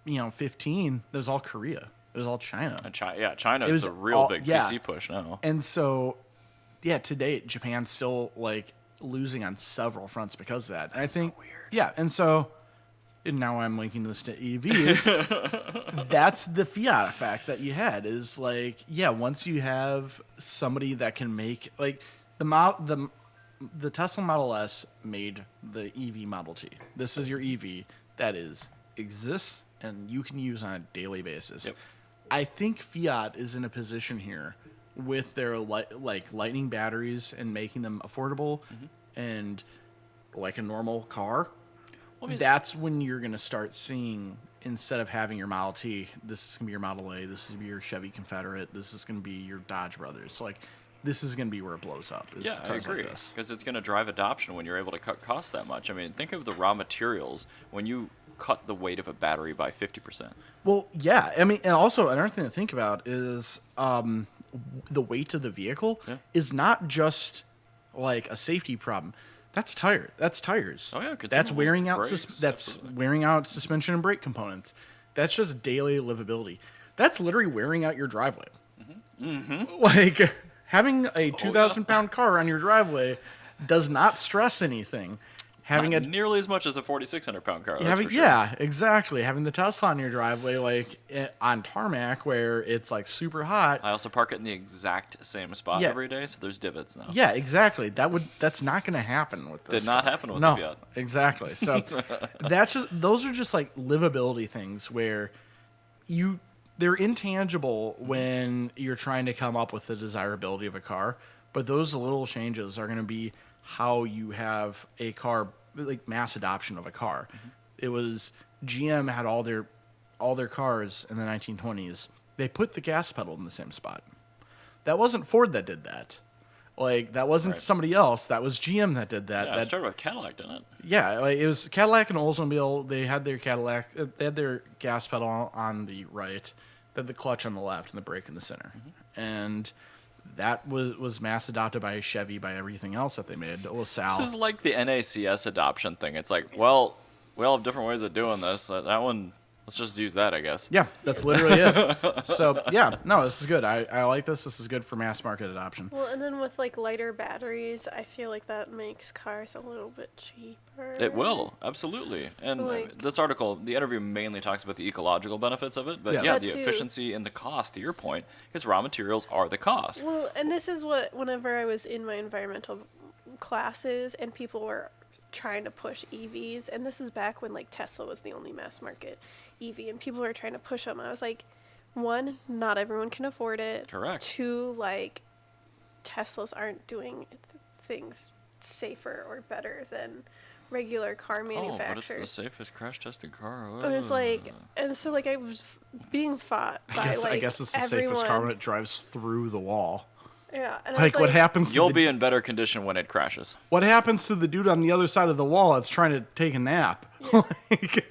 2015, it was all Korea. It was all China. And China It is was the real all- big yeah. PC push now. And so, yeah, to date, Japan's still like losing on several fronts because of that. And I think, so weird. yeah, and now I'm linking this to EVs. That's the fiat effect that you had. Is like, yeah, once you have somebody that can make like the Tesla Model S made the EV Model T. This is your EV that exists and you can use on a daily basis. Yep. I think Fiat is in a position here with their lightning batteries and making them affordable and like a normal car. Well, I mean, That's when you're going to start seeing, instead of having your Model T, this is going to be your Model A, this is going to be your Chevy Confederate, this is going to be your Dodge Brothers. Like, this is going to be where it blows up. Is yeah, I cars like agree. this. Because it's going to drive adoption when you're able to cut costs that much. I mean, think of the raw materials when you cut the weight of a battery by 50%. Well, yeah. I mean, and also another thing to think about is the weight of the vehicle is not just like a safety problem. That's tires. Oh, yeah, That's consumable wearing out. brakes, That's absolutely. wearing out suspension and brake components. That's just daily livability. That's literally wearing out your driveway. Like having a 2,000-pound car on your driveway does not stress anything. Having Not nearly as much as a 4,600-pound car. That's having for sure. yeah, exactly. Having the Tesla on your driveway, like on tarmac, where it's like super hot. I also park it in the exact same spot Yeah. every day, so there's divots now. Yeah, exactly. That's not going to happen with this. Did not car. happen with no, the Fiat. exactly. So those are just like livability things where they're intangible when you're trying to come up with the desirability of a car, but those little changes are going to be how you have a car, like mass adoption of a car. It was GM had all their cars in the 1920s. They put the gas pedal in the same spot. That wasn't Ford that did that. Like, that wasn't Right. somebody else. That was GM that did that. Yeah, it started with Cadillac, didn't it? Yeah, like it was Cadillac and Oldsmobile. They had their Cadillac. They had their gas pedal on the right, they had the clutch on the left, and the brake in the center. And that was mass adopted by Chevy, by everything else that they made. LaSalle. This is like the NACS adoption thing. It's like, well, we all have different ways of doing this. That one, let's just use that, I guess. Yeah, that's literally it. So, yeah, no, this is good. I like this. This is good for mass market adoption. Well, and then with like lighter batteries, I feel like that makes cars a little bit cheaper. It will, absolutely. And Like- this article, the interview mainly talks about the ecological benefits of it, but Yeah. yeah, That the too. efficiency and the cost, to your point, because raw materials are the cost. Well, and this is what, whenever I was in my environmental classes and people were trying to push EVs, and this is back when like Tesla was the only mass market EV, and people were trying to push them. I was like, one, not everyone can afford it. Correct. Two, like Teslas aren't doing things safer or better than regular car Oh, but manufacturers. it's the safest crash tested car. And it's like, and so like I was being fought by I like guess it's the everyone. safest car when it drives through the wall. Yeah, and I was Like, what happens? To You'll the, be in better condition when it crashes. What happens to the dude on the other side of the wall that's trying to take a nap? Like,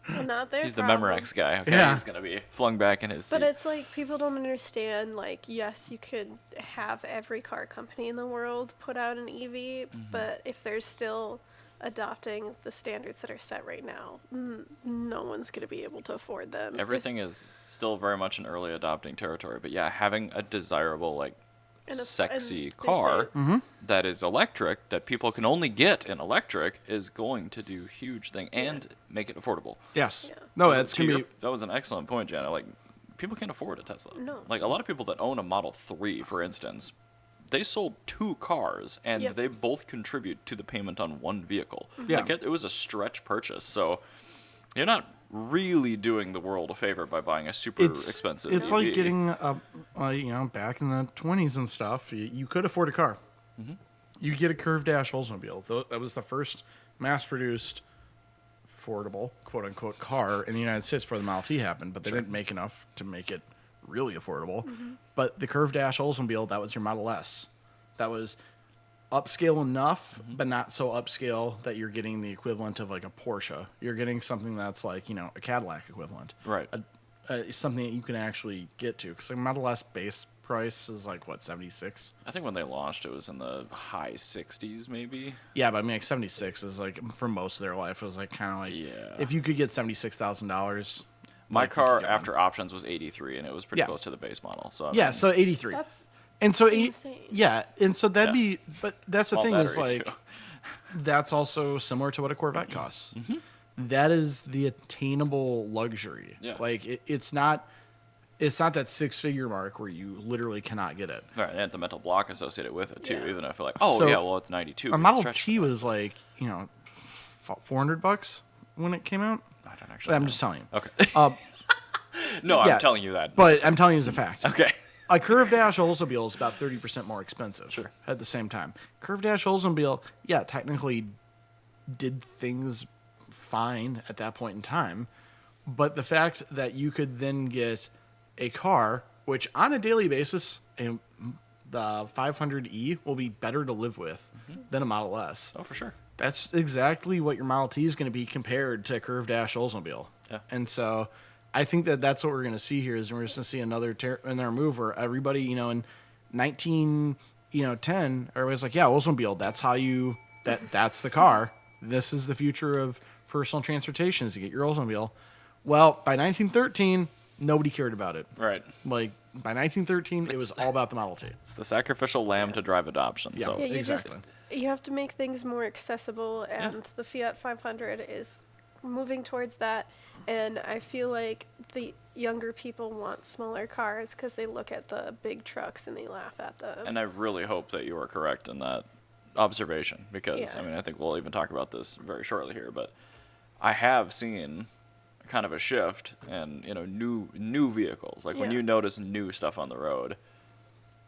Well, not their He's the problem. Memorex guy. Okay, Yeah. he's gonna be flung back in his seat. But it's like people don't understand. Like, yes, you could have every car company in the world put out an EV, but if they're still adopting the standards that are set right now, no one's going to be able to afford them. Everything is still very much in early adopting territory. But yeah, having a desirable, like, And a- sexy and they car say- that is electric, that people can only get in electric, is going to do huge thing and make it affordable. yes. Yeah. No, that's To gonna your- be. that was an excellent point, Jana. Like, people can't afford a Tesla. No. Like, a lot of people that own a Model 3, for instance, they sold 2 cars, and Yep. they both contribute to the payment on one vehicle. Yeah. Like, it was a stretch purchase, so you're not really doing the world a favor by buying a super expensive It's EV. like getting, back in the 20s and stuff. You could afford a car. You get a curved dash Oldsmobile. That was the first mass-produced, affordable, quote unquote, car in the United States before the Model T happened. But they didn't make enough to make it really affordable. But the curved dash Oldsmobile, that was your Model S. That was upscale enough, but not so upscale that you're getting the equivalent of like a Porsche. You're getting something that's like, a Cadillac equivalent. Right. something that you can actually get to. Because the Model S base price is like, what, 76? I think when they launched, it was in the high 60s, maybe. Yeah, but I mean, like 76 is like, for most of their life, it was like kind of like, Yeah. if you could get $76,000. My like, you car could get one. after options was 83, and it was pretty Yeah. close to the base model. So I Yeah, mean, so 83. That's And so, insane. yeah, and so that'd Yeah. be, but that's the small thing is battery, like, too. that's also similar to what a Corvette costs. That is the attainable luxury. Yeah. Like it's not that 6-figure mark where you literally cannot get it. Right, and the mental block associated with it too. Yeah. Even if like, So, it's 92. A we can Model stretch T it. was like, $400 when it came out. I don't actually. I'm know. just telling you. Okay. No, yeah, I'm telling you that. But I'm telling you as a fact. okay. A Curve Dash Oldsmobile is about 30% more expensive. Sure. At the same time, Curve Dash Oldsmobile, yeah, technically did things fine at that point in time, but the fact that you could then get a car, which on a daily basis, the 500e will be better to live with than a Model S. Oh, for sure. That's exactly what your Model T is going to be compared to a Curve Dash Oldsmobile. Yeah. And so I think that's what we're going to see here is we're just going to see another move where everybody, in 1910, everybody's like, yeah, Oldsmobile, that's the car. This is the future of personal transportation is to get your Oldsmobile. Well, by 1913, nobody cared about it. Right. Like by 1913, it was all about the Model T. It's the sacrificial lamb to drive adoption. Yeah. So Yeah, Exactly. You have to make things more accessible, and the Fiat 500 is moving towards that. And I feel like the younger people want smaller cars because they look at the big trucks and they laugh at them. And I really hope that you are correct in that observation because, Yeah. I mean, I think we'll even talk about this very shortly here, but I have seen kind of a shift in, new vehicles. Like when Yeah. you notice new stuff on the road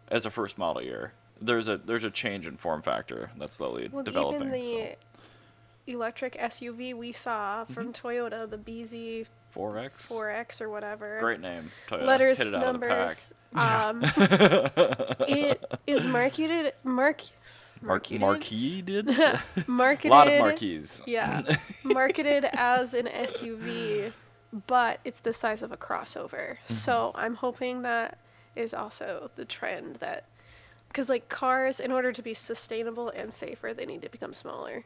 as a first model year, there's a change in form factor that's slowly Well, developing. even the so. electric SUV we saw from Toyota, the BZ 4X? 4X or whatever. Great name, Toyota. Letters, Hit it out of the pack. numbers. It is marketed. Marquis did? Marketed. A lot of marquees. Yeah, marketed as an SUV, but it's the size of a crossover. So I'm hoping that is also the trend that, because like cars, in order to be sustainable and safer, they need to become smaller.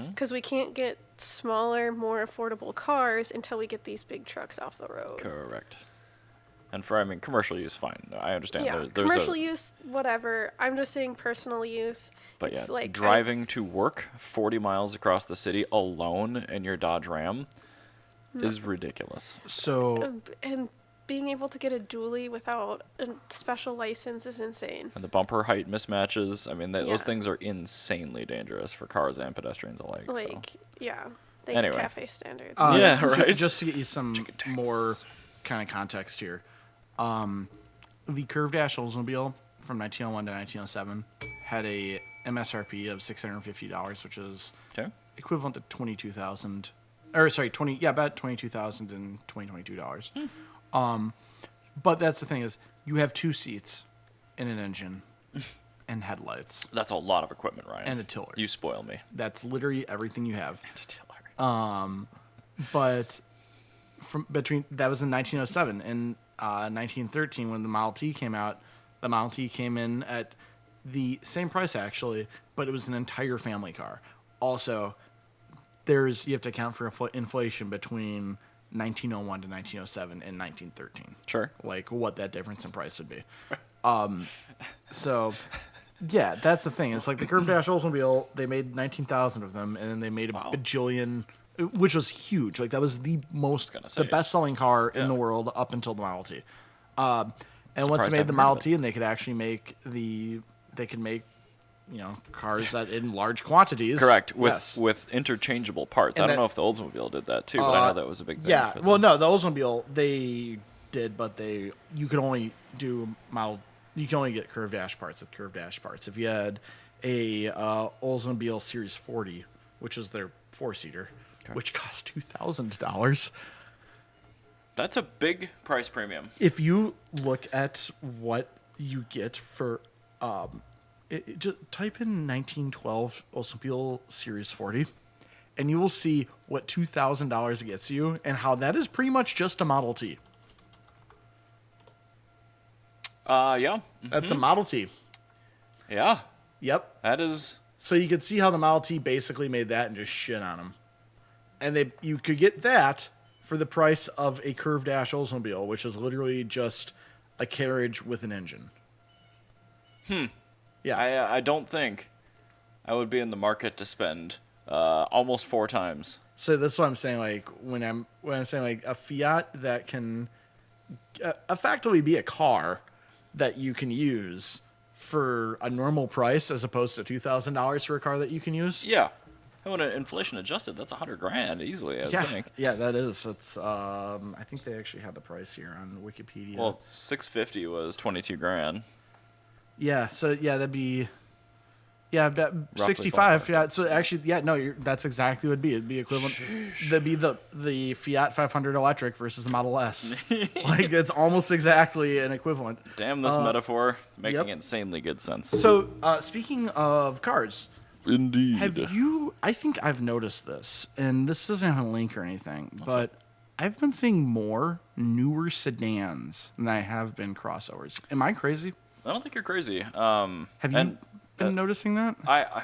Because we can't get smaller, more affordable cars until we get these big trucks off the road. Correct. And for, commercial use, fine. I understand. Yeah, There's commercial use, whatever. I'm just saying personal use. But it's yeah, like driving to work 40 miles across the city alone in your Dodge Ram is ridiculous. So and being able to get a dually without a special license is insane. And the bumper height mismatches, those Yeah. things are insanely dangerous for cars and pedestrians alike. Like, yeah. Thanks, Anyway. cafe standards. Yeah, right. Just to get you some Chicken tanks. more kind of context here, the Curve Dash Oldsmobile from 1901 to 1907 had a MSRP of $650, which is Okay. equivalent to $22,000. Or sorry, about $22,000 and $22. But that's the thing is, you have 2 seats and an engine and headlights That's a lot of equipment, Ryan. and a tiller. You spoil me. That's literally everything you have. And a tiller. But that was in 1907. In 1913, when the Model T came out, the Model T came in at the same price actually, but it was an entire family car. Also, you have to account for inflation between 1901 to 1907 and 1913. Sure. Like what that difference in price would be. So, yeah, that's the thing. It's like the Curve Dash Oldsmobile, they made 19,000 of them, and then they made a bajillion, which was huge. Like that was the best-selling car in the world up until the Model T. And once they made the Model T, and they could actually make cars that in large quantities. Correct. Yes. With interchangeable parts. And I don't that- know if the Oldsmobile did that too, but I know that was a big thing. Yeah. for Well, them. no, the Oldsmobile they did, but you could only you can only get Curve Dash parts with Curve Dash parts. If you had a Oldsmobile Series 40, which is their 4-seater, which cost $2,000. That's a big price premium. If you look at what you get for, just type in 1912 Oldsmobile Series 40, and you will see what $2,000 gets you, and how that is pretty much just a Model T. Yeah. That's a Model T. Yeah. Yep. That is. So you could see how the Model T basically made that and just shit on them. And you could get that for the price of a curved dash Oldsmobile, which is literally just a carriage with an engine. Yeah. I don't think I would be in the market to spend almost 4 times. So that's what I'm saying. Like when I'm saying like a Fiat that can effectively be a car that you can use for a normal price as opposed to $2,000 for a car that you can use. Yeah. And when inflation adjusted, that's $100,000 easily, I would think. Yeah, that is. It's I think they actually had the price here on Wikipedia. Well, 650 was $22,000. Yeah, so yeah, that'd be 65. ballpark. Yeah, so actually, yeah, no, that's exactly what it'd be. It'd be equivalent. That'd be the Fiat 500 electric versus the Model S. Like it's almost exactly an equivalent. Damn this metaphor, making yep. insanely good sense. So speaking of cars, Indeed. have you? I think I've noticed this, and this doesn't have a link or anything, but I've been seeing more newer sedans than I have been crossovers. Am I crazy? I don't think you're crazy. Have you been noticing that?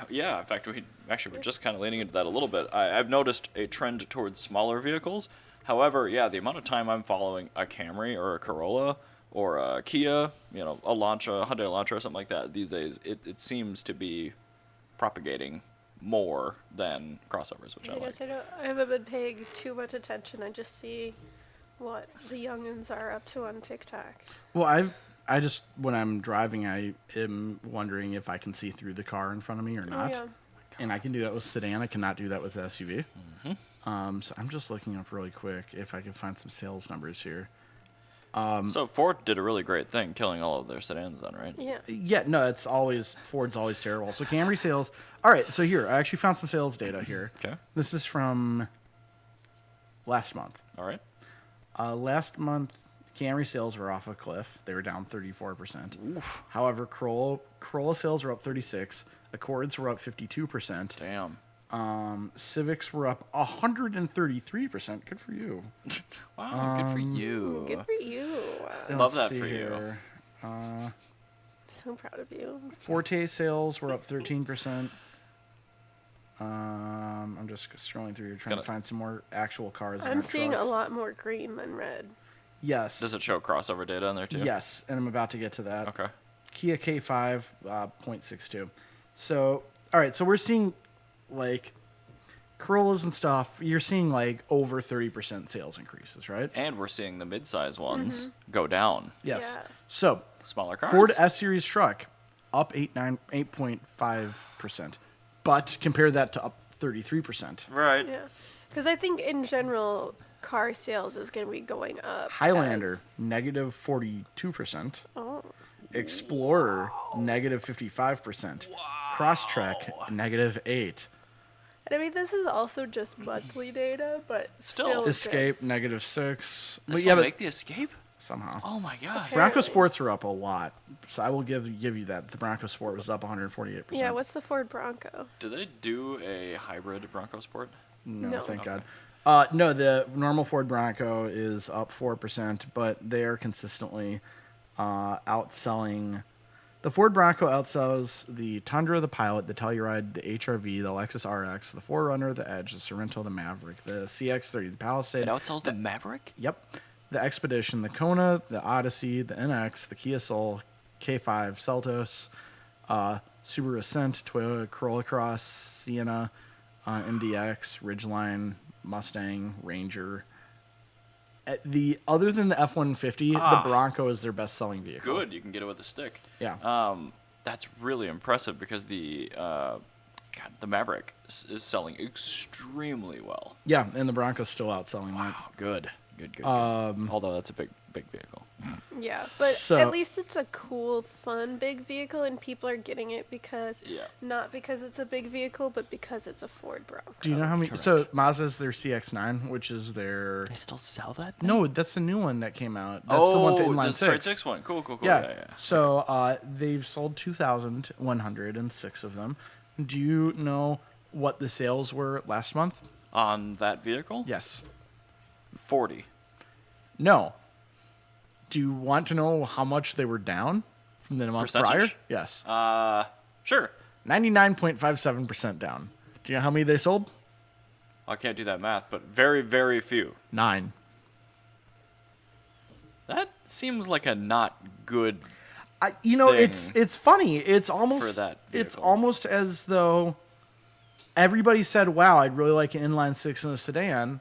Yeah, in fact, we're just kind of leaning into that a little bit. I've noticed a trend towards smaller vehicles. However, yeah, the amount of time I'm following a Camry or a Corolla or a Kia, a Hyundai Elantra or something like that these days, it seems to be propagating more than crossovers, which I like. guess I haven't been paying too much attention. I just see what the youngins are up to on TikTok. Well, I just when I'm driving, I am wondering if I can see through the car in front of me or not. Yeah. And I can do that with sedan. I cannot do that with SUV. Mm-hmm. So I'm just looking up really quick if I can find some sales numbers here. So Ford did a really great thing, killing all of their sedans then, right? Yeah. Yeah, no, Ford's always terrible. So Camry sales. All right, so here I actually found some sales data here. Okay. This is from last month. All right. Last month, Camry sales were off a cliff. They were down 34%. Oof. However, Corolla sales were up 36%. Accords were up 52%. Damn. Civics were up 133%. Good for you. Wow, good for you. Good for you. Love Let's that see for you. here. So proud of you. Forte sales were up 13%. I'm just scrolling through here trying to find some more actual cars. I'm seeing a lot more green than red. Yes. Does it show crossover data on there too? Yes, and I'm about to get to that. Okay. Kia K5, 0.62. So, all right, so we're seeing, like, Corollas and stuff, you're seeing, like, over 30% sales increases, right? And we're seeing the mid-size ones go down. Yes. Yeah. So, Smaller cars. Ford S-Series truck, up 8.5%. But compare that to up 33%. Right. Yeah. Because I think in general, car sales is going to be going up. Highlander, as- negative 42%. Oh. Explorer, negative 55%. Crosstrek, negative 8%. And I mean, this is also just monthly data, but still. good. Escape, negative 6%. They But still yeah, make the Escape? somehow. Oh my god. Okay. Bronco Apparently. Sports are up a lot, so I will give you that. The Bronco Sport was up 148%. Yeah, what's the Ford Bronco? Do they do a hybrid Bronco Sport? No, No. thank God. No, the normal Ford Bronco is up 4%, but they are consistently outselling. The Ford Bronco outsells the Tundra, the Pilot, the Telluride, the HRV, the Lexus RX, the 4Runner, the Edge, the Sorento, the Maverick, the CX-30, the Palisade. It outsells the Maverick? Yep. The Expedition, the Kona, the Odyssey, the NX, the Kia Soul, K5, Seltos, Subaru Ascent, Toyota Corolla Cross, Sienna, MDX, Ridgeline, Mustang, Ranger. Other than the F-150, the Bronco is their best-selling vehicle. Good, you can get it with a stick. Yeah. That's really impressive because the Maverick is selling extremely well. Yeah, and the Bronco's still outselling that. Oh, good. Although that's a big vehicle. Yeah, but So- at least it's a cool, fun, big vehicle, and people are getting it because, Yeah. not because it's a big vehicle, but because it's a Ford Bronco. Do you know how many? Correct. So Mazda's their CX-9, which is their... They still sell that thing? No, that's the new one that came out. That's the one, the inline the straight 6. 6 one. Cool. Yeah. So they've sold 2,106 of them. Do you know what the sales were last month? On that vehicle? Yes. 40. No. Do you want to know how much they were down from the month prior? Percentage? Yes. Sure. 99.57% down. Do you know how many they sold? I can't do that math, but very, very few. 9. That seems like a not good thing it's funny. It's almost for that it's vehicle. almost as though everybody said, "Wow, I'd really like an inline 6 in a sedan,"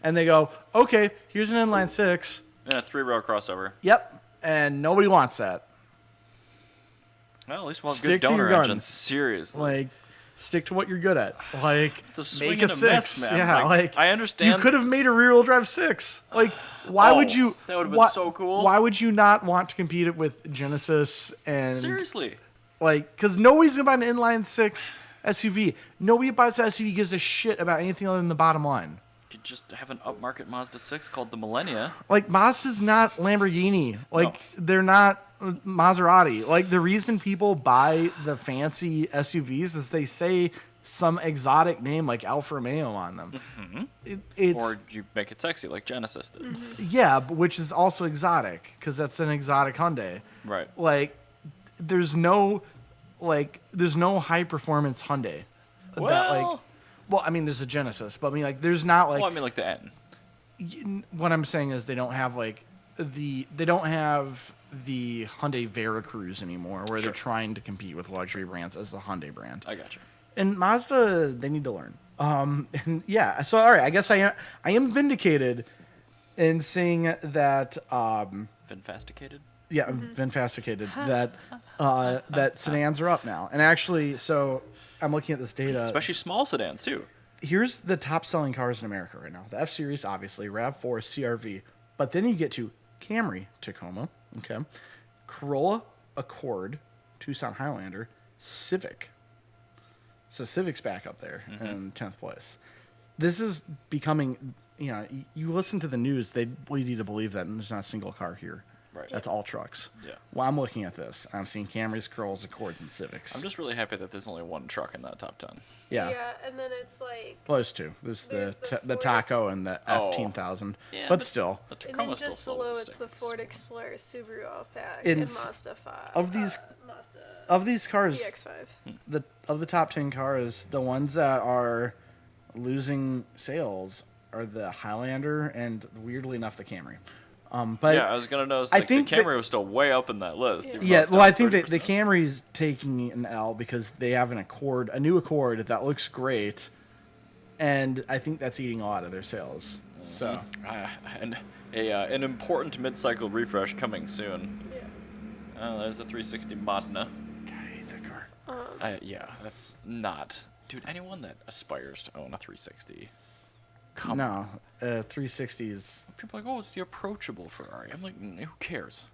and they go, "Okay, here's an inline 6." Yeah, 3-row crossover. Yep, and nobody wants that. Well, at least we'll have Stick good to your donor engines. guns. Seriously. Like, stick to what you're good at. Like, The swing make and a a 6. miss, man. Yeah, Like, I understand- You could have made a rear-wheel drive 6. Like, why would you? that would've been so cool. Why would you not want to compete it with Genesis and Seriously. like? Because nobody's gonna buy an inline 6 SUV. Nobody buys an SUV gives a shit about anything other than the bottom line. You could just have an upmarket Mazda 6 called the Millennia. Like, Mazda's not Lamborghini. Like, they're not Maserati. Like, the reason people buy the fancy SUVs is they say some exotic name like Alfa Romeo on them. It's Or you make it sexy like Genesis did. yeah, but which is also exotic because that's an exotic Hyundai. Right. Like, there's no high performance Hyundai. Well, I mean, there's a Genesis, but I mean, like, there's not like Well, I mean like the N. what I'm saying is they don't have the Hyundai Veracruz anymore, where they're trying to compete with luxury brands as the Hyundai brand. I got you. And Mazda, they need to learn. And yeah, so all right, I guess I am vindicated in saying that Vinfasticated? yeah, vinfasticated that sedans are up now. And actually, so I'm looking at this data. Especially small sedans too. Here's the top selling cars in America right now. The F-Series, obviously, RAV4, CR-V. But then you get to Camry, Tacoma, okay, Corolla, Accord, Tucson Highlander, Civic. So Civic's back up there in 10th place. This is becoming, you listen to the news, they lead you to believe that there's not a single car here. Right. That's all trucks. Yeah. Well, I'm looking at this. I'm seeing Camrys, Corollas, Accords, and Civics. I'm just really happy that there's only one truck in that top 10. yeah. Yeah, and then it's like. Well, there's two. There's There's the the Taco and the Oh. F-1000. Yeah, but still. The And then Tacoma's still just sold below with it's the stickers. Ford Explorer, Subaru Outback, And and Mazda 5. of these- Mazda Of these cars, CX-5. of the top 10 cars, the ones that are losing sales are the Highlander and, weirdly enough, the Camry. But yeah, I was gonna notice. I Like, think the Camry was still way up in that list. even though yeah, it's well, down I think that the 30%. Camry's taking an L because they have a new Accord that looks great, and I think that's eating a lot of their sales. So And an important mid-cycle refresh coming soon. Yeah. Oh, there's a 360 Modena. God, I hate that car. Yeah, that's not... Dude, anyone that aspires to own a 360... No, 360s. People are like, oh, it's the approachable Ferrari. I'm like, who cares?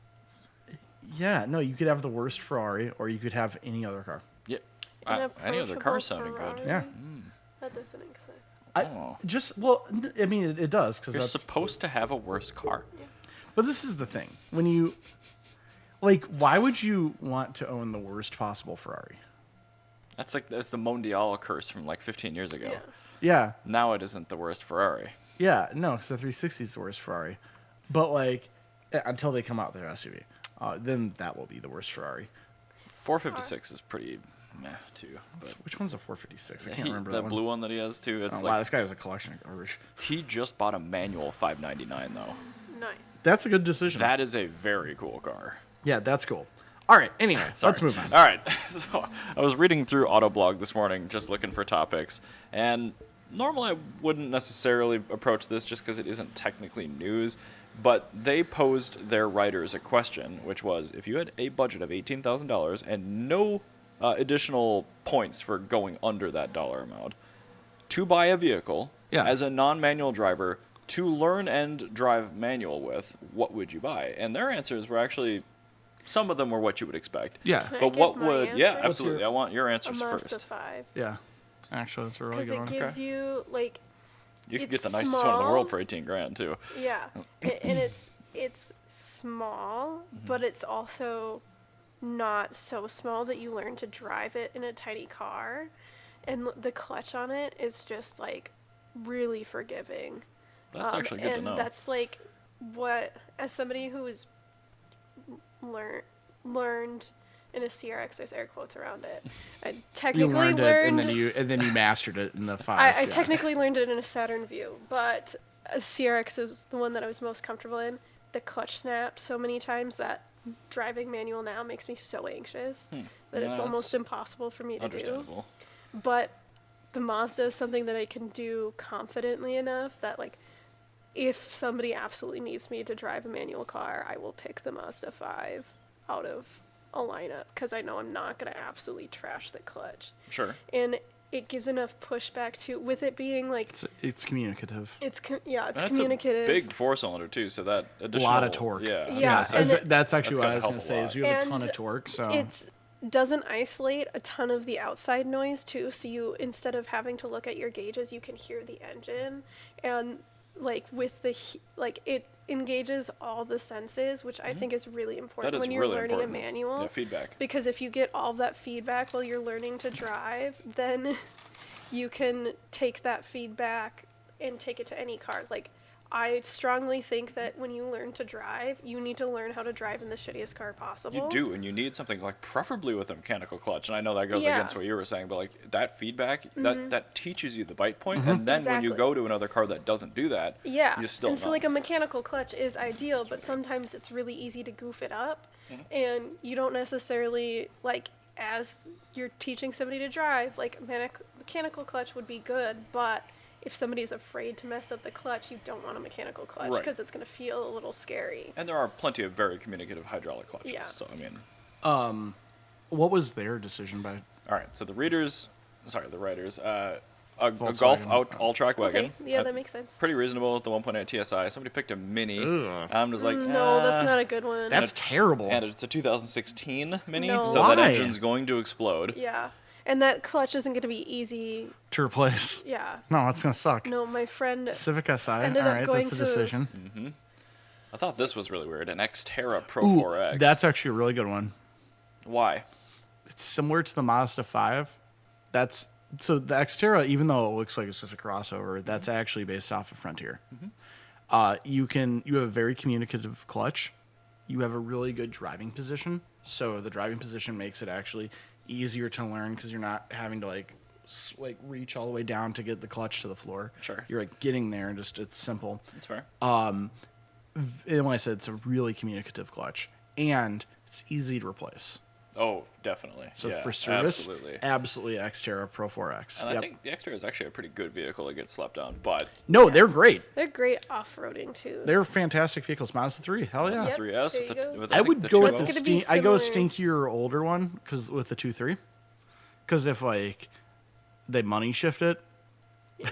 Yeah, no, you could have the worst Ferrari, or you could have any other car. Yeah. An Any other car approachable sounding good. Ferrari? Yeah. That doesn't exist. Oh. I mean, it does because You're that's. supposed to have a worse car. But this is the thing: when you, like, why would you want to own the worst possible Ferrari? That's the Mondial curse from like 15 years ago. Yeah. Yeah, Now it isn't the worst Ferrari. yeah, no, because the 360 is the worst Ferrari. But like, until they come out with their SUV, then that will be the worst Ferrari. 456 is pretty meh too. But Which one's a 456? I can't remember the that blue one. one that he has too. It's Oh, like wow, this guy has a collection of garbage. he just bought a manual 599 though. Nice. That's a good decision. That is a very cool car. Yeah, that's cool. All right, anyway, let's Sorry. move on. All right. So I was reading through Autoblog this morning, just looking for topics, and normally I wouldn't necessarily approach this just because it isn't technically news, but they posed their writers a question, which was, if you had a budget of $18,000 and no additional points for going under that dollar amount, to buy a vehicle as a non-manual driver to learn and drive manual with, what would you buy? And their answers were actually... Some of them were what you would expect. Yeah. Can I But give what my would... answer? Yeah, What's absolutely. I want your A answers Mazda first. 5. Yeah. Actually, that's a really Because good one. it gives you, like... You could get it's the nicest one in the small. world for 18 grand too. Yeah. And it's small, but it's also not so small that you learn to drive it in a tiny car. And the clutch on it is just, like, really forgiving. That's actually good to and know. that's, like, what... As somebody who is learned in a CRX. There's air quotes around it. I You technically learned it, and learned. then you mastered it in the 5. I yeah. technically learned it in a Saturn View, but a CRX is the one that I was most comfortable in. The clutch snapped so many times that driving manual now makes me so anxious that it's Yeah, almost that's impossible for me to do. Understandable. But the Mazda is something that I can do confidently enough that, like, if somebody absolutely needs me to drive a manual car, I will pick the Mazda 5 out of a lineup because I know I'm not going to absolutely trash the clutch. Sure. And it gives enough pushback to, with it being like, It's communicative. it's That's communicative. a big 4-cylinder too, so that A additional lot of torque. Yeah. Yeah, so and that's actually that's what I gonna was going help to a say. lot. Is you have a ton And of torque, so It doesn't isolate a ton of the outside noise too, so you, instead of having to look at your gauges, you can hear the engine, and like with the it engages all the senses, which I think is really important That is when you're really learning important. a manual. Yeah, feedback. Because if you get all of that feedback while you're learning to drive, then you can take that feedback and take it to any car. Like, I strongly think that when you learn to drive, you need to learn how to drive in the shittiest car possible. You do, and you need something like preferably with a mechanical clutch. And I know that goes Yeah. against what you were saying, but like that feedback, that teaches you the bite point, and then when you Exactly. go to another car that doesn't do that, Yeah, you still and so know. like a mechanical clutch is ideal, but sometimes it's really easy to goof it up, and you don't necessarily, like, as you're teaching somebody to drive, like mechanical clutch would be good, but if somebody's afraid to mess up the clutch, you don't want a mechanical clutch Right. because it's going to feel a little scary. And there are plenty of very communicative hydraulic clutches. Yeah. So I mean, what was their decision by? all right. So the writers, a Volkswagen. Golf all-track wagon. Okay, yeah, that makes sense. Pretty reasonable with the 1.8 TSI. Somebody picked a Mini. Ugh. I'm just like, No, that's "Ah." not a good one. That's terrible. And it's a 2016 Mini, No. so that Why? engine's going to explode. Yeah, and that clutch isn't going to be easy. To replace. Yeah. No, it's gonna suck. No, my friend Civic SI. All Ended up right, going that's a to- decision. I thought this was really weird. An Xterra Pro Ooh, 4X. that's actually a really good one. Why? It's similar to the Mazda 5. So the Xterra, even though it looks like it's just a crossover, that's actually based off of Frontier. You have a very communicative clutch. You have a really good driving position. So the driving position makes it actually easier to learn because you're not having to like reach all the way down to get the clutch to the floor. Sure. You're like getting there and just it's simple. That's fair. And like I said, it's a really communicative clutch and it's easy to replace. Oh, definitely. So Yeah, for service, absolutely. absolutely Xterra Pro 4X. And Yep. I think the Xterra is actually a pretty good vehicle to get slept on, but No, they're great. they're great off-roading too. They're fantastic vehicles. Mazda 3, hell yeah. Yep, 3S there with you the, go. with I think would the go with 2.0. the It's gonna be I go similar. stinkier older one because with the 2.3. Because if like they money shift it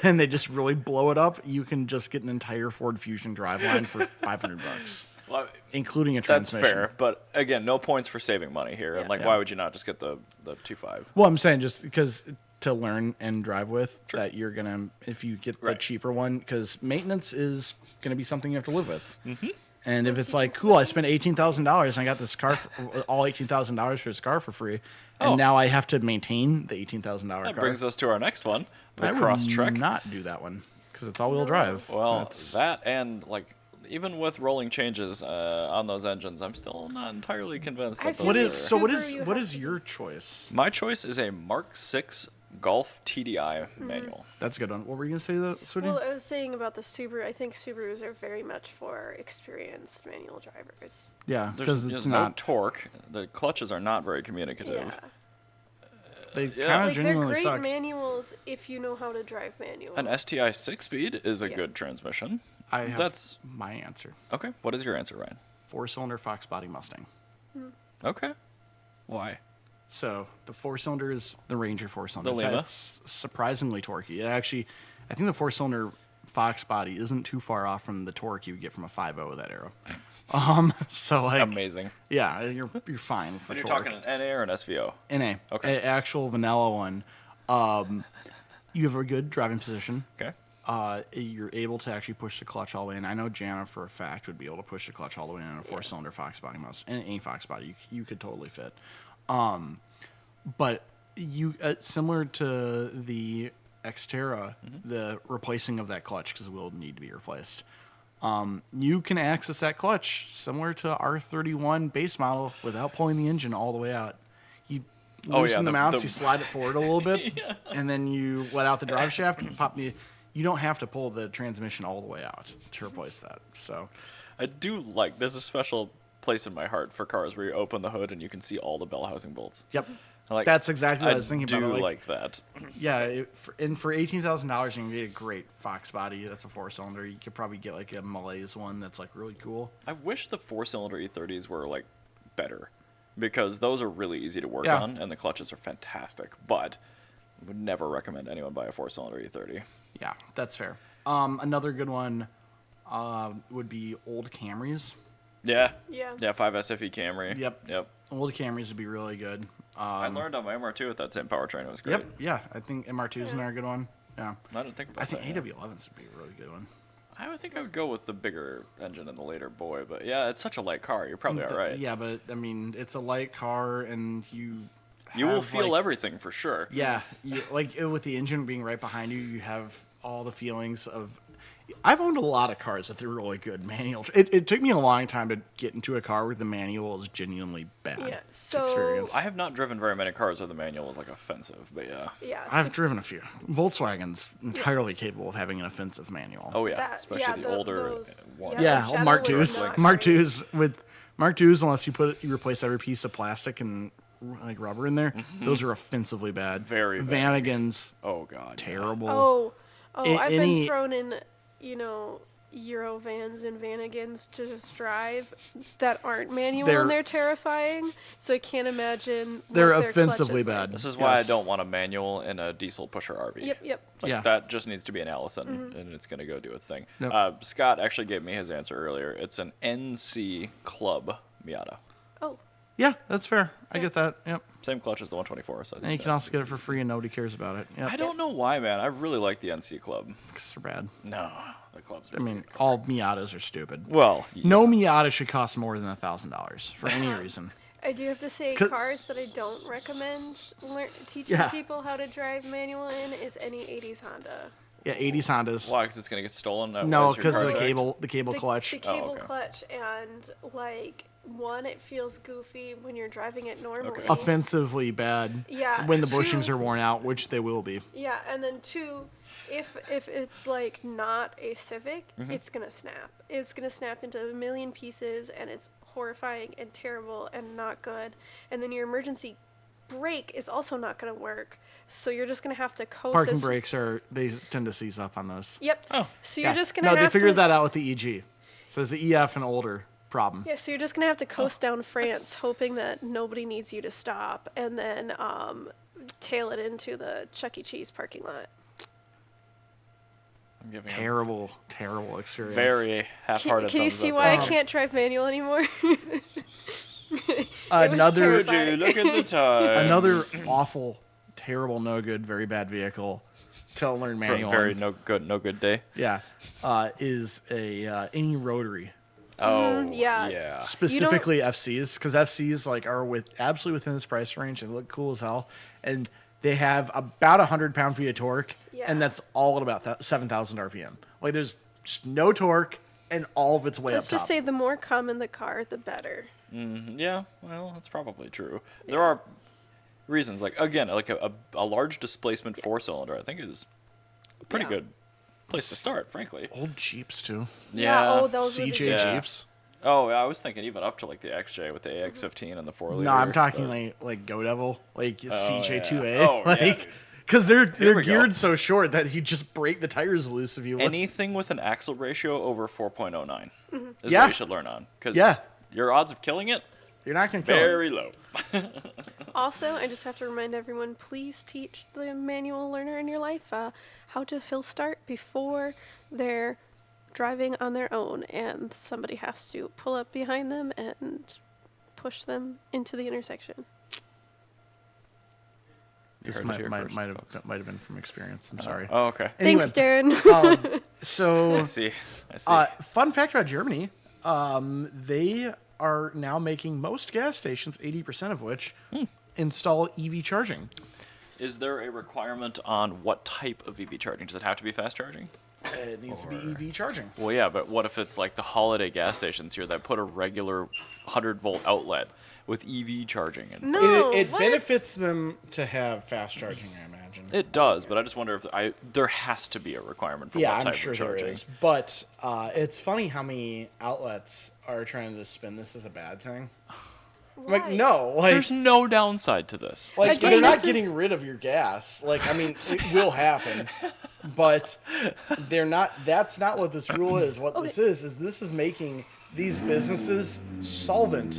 and they just really blow it up, you can just get an entire Ford Fusion driveline for $500, Well, including a that's transmission. fair, but again, no points for saving money here. And Yeah. like, Yeah. why would you not just get the 2.5? Well, I'm saying just because to learn and drive with that you're gonna if you get the Right. cheaper one because maintenance is gonna be something you have to live with. Mm-hmm. And if it's like cool, I spent $18,000 and I got this car for, all $18,000 for this car for free, and Oh. now I have to maintain the $18,000 That car. brings us to our next one, the I would Crosstrek. not do that one because it's all-wheel drive. Well, That's- that and like even with rolling changes on those engines, I'm still not entirely convinced I that feel what those is like are- so? What Subaru, is you what have is to your choice? My choice is a Mark 6 Golf TDI manual. That's a good one. What were you gonna say, though, Sudi? Well, I was saying about the Subaru, I think Subarus are very much for experienced manual drivers. Yeah, because There's it's no not. torque. The clutches are not very communicative. Yeah. They yeah. kind of Like, they're genuinely great suck. manuals if you know how to drive manual. An STI 6-speed is a Yeah. good transmission. I have That's my answer. okay. What is your answer, Ryan? 4-cylinder Fox body Mustang. Okay. Why? So the 4-cylinder is the Ranger 4-cylinder. The Lima. It's surprisingly torquey. It actually, I think the 4-cylinder Fox body isn't too far off from the torque you would get from a 5.0 of that era. So like, Amazing. yeah, you're fine for And you're torque. talking an NA or an SVO? NA, Okay. actual vanilla one. You have a good driving position. Okay. You're able to actually push the clutch all the way in. I know Jana for a fact would be able to push the clutch all the way in a 4-cylinder Fox body most, and any Fox body you could totally fit. But you similar to the Xterra, the replacing of that clutch because it will need to be replaced. you can access that clutch similar to R31 base model without pulling the engine all the way out. You loosen the mounts, you slide it forward a little bit, and then you let out the drive shaft, and pop the. You don't have to pull the transmission all the way out to replace that. So, I do like. There's a special place in my heart for cars where you open the hood and you can see all the bell housing bolts. yep. Like, That's exactly what I was thinking do about. like that. Yeah, and for $18,000, you can get a great Fox body. That's a 4-cylinder. You could probably get like a Malaise one that's like really cool. I wish the 4-cylinder E30s were like better, because those are really easy to work Yeah. on and the clutches are fantastic. But I would never recommend anyone buy a 4-cylinder E30. Yeah, that's fair. Another good one would be old Camrys. Yeah. Yeah. 5 SFE Camry. Yep. Old Camrys would be really good. I learned on my MR2 with that same powertrain. It was great. Yep. Yeah, I think MR2 is another good one. Yeah. I didn't think about I think that. AW11s would be a really good one. I would think I would go with the bigger engine and the later boy, but yeah, it's such a light car. You're probably all right. Yeah, but I mean, it's a light car, and you will have, feel like- everything for sure. Yeah, with the engine being right behind you, you have all the feelings of. I've owned a lot of cars with a really good manual. It took me a long time to get into a car where the manual is genuinely bad. Yeah, so- experience. I have not driven very many cars where the manual was like offensive, but yeah. Yeah. I've driven a few. Volkswagen's entirely capable of having an offensive manual. Oh yeah, That- especially yeah, the the- older those- ones. yeah. Yeah, the Shadow Mark was II's. not Mark great. II's Mark II's, unless you replace every piece of plastic and like rubber in there, those are offensively bad. Very bad. Vanagons, Oh god. terrible. Oh, I've any- been thrown in, Euro vans and Vanagons to just drive that aren't manual, They're- and they're terrifying. So I can't imagine. what They're their clutch offensively is like. bad. This is why Yes. I don't want a manual in a diesel pusher RV. Yep. It's like, Yeah. that just needs to be an Allison, and it's going to go do its thing. Yep. Scott actually gave me his answer earlier. It's an NC Club Miata. Oh, Yeah, that's fair. I get that. Yep. Same clutch as the 124. So I And you think can also get it for free, and nobody cares about it. Yep. I don't know why, man. I really like the NC Club. 'Cause they're bad. No, the clubs are I mean, all Miatas are stupid. well, No Miata should cost more than $1,000 for any reason. I do have to say, 'Cause- cars that I don't recommend teaching Yeah. people how to drive manual in is any 80s Honda. Yeah, 80s Hondas. why? Because it's going to get stolen? No, Why is your because car the jacked? cable clutch. The cable okay. clutch, and it feels goofy when you're driving it normally. Okay. Offensively bad. Yeah. When the bushings two- are worn out, which they will be. Yeah, and then two, if it's like not a Civic, Mm-hmm. it's gonna snap. It's gonna snap into a million pieces, and it's horrifying and terrible and not good. And then your emergency brake is also not gonna work, so you're just gonna have to coast. Parking as- brakes they tend to seize up on those. Yep. Oh. So you're Yeah. just gonna No, have they figured to. that out with the EG. So it's the EF and older problem. Yeah, so you're just gonna have to coast down France, hoping that nobody needs you to stop, and then tail it into the Chuck E. Cheese parking lot. I'm giving Terrible experience. very half-hearted. Can you thumbs see up why I there. can't drive manual anymore? Another Would you look at the time? another awful, terrible, no good, very bad vehicle to learn For a manual. very on. no good day. Yeah, is a any rotary. Oh yeah. Specifically FCs, because FCs are absolutely within this price range and look cool as hell, and they have about 100 pound-feet of torque, Yeah. and that's all at about 7,000 RPM. Like there's just no torque, and all of it's way Let's up just top. say the more common the car, the better. Yeah, well, that's probably true. There are reasons, like again, like a large displacement 4-cylinder, I think is a pretty Yeah. good place to start, frankly. Old Jeeps too. Oh, those were the CJ good- Yeah. Jeeps. Oh, yeah, I was thinking even up to like the XJ with the AX15 and the 4-liter. No, I'm talking but- like Go Devil, like CJ2A, yeah. Oh, yeah, like dude. because they're we go. geared so short that you just break the tires loose if you look. anything with an axle ratio over 4.09 is Yeah. what you should learn on, because Yeah. your odds of killing it You're not gonna kill it. very low. Also, I just have to remind everyone, please teach the manual learner in your life how to hill start before they're driving on their own, and somebody has to pull up behind them and push them into the intersection. You This heard it might here first, folks. have been from experience. I'm sorry. Oh, okay. Thanks, Anyway, Darren. so I see. fun fact about Germany, they are now making most gas stations, 80% of which install EV charging. Is there a requirement on what type of EV charging? Does it have to be fast charging? It needs to be EV charging. Well, yeah, but what if it's like the holiday gas stations here that put a regular 100-volt outlet with EV charging? And No, It what? benefits them to have fast charging, I imagine. It does, but I just wonder if there has to be a requirement for Yeah, what I'm type sure of there charging. is. But it's funny how many outlets are trying to spin this as a bad thing. I'm like, Why? no, like, There's no downside to this. like Again, they're not this is- getting rid of your gas. Like, I mean, it will happen, but they're not. That's not what this rule is. What this is this is making these businesses solvent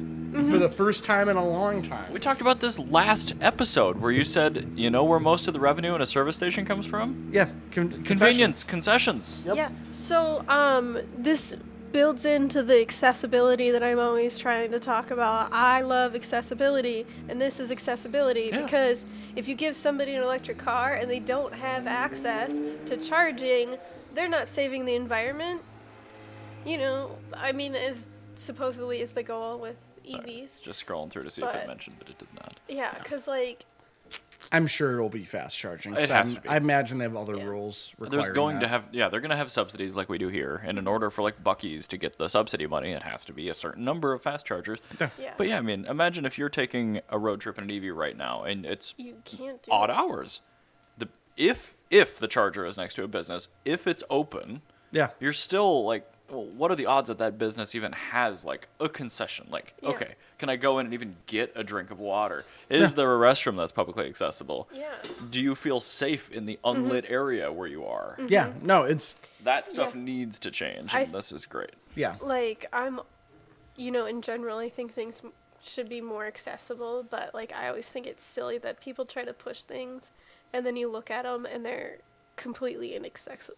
for the first time in a long time. We talked about this last episode where you said, you know where most of the revenue in a service station comes from? Yeah, Convenience, concessions. Yep. Yeah. So this builds into the accessibility that I'm always trying to talk about. I love accessibility, and this is accessibility Yeah. because if you give somebody an electric car and they don't have access to charging, they're not saving the environment. You know, I mean, as supposedly is the goal with Sorry, EVs. just scrolling through to see if it But- mentioned, but it does not. Yeah, because like, I'm sure it'll be fast charging. It has to be. I imagine they have other Yeah. rules requiring There's going to that. have, they're going to have subsidies like we do here. And in order for like Buc-ee's to get the subsidy money, it has to be a certain number of fast chargers. yeah, But yeah, I mean, imagine if you're taking a road trip in an EV right now and it's you can't do odd it. hours. If the charger is next to a business, if it's open, Yeah. you're still like, well, what are the odds that that business even has like a concession? Like, Yeah. okay, can I go in and even get a drink of water? Is there a restroom that's publicly accessible? Yeah. Do you feel safe in the unlit area where you are? Yeah. No, it's That stuff Yeah. needs to change, I- and this is great. yeah. Like in general, I think things should be more accessible, but like I always think it's silly that people try to push things and then you look at them and they're completely inaccessible.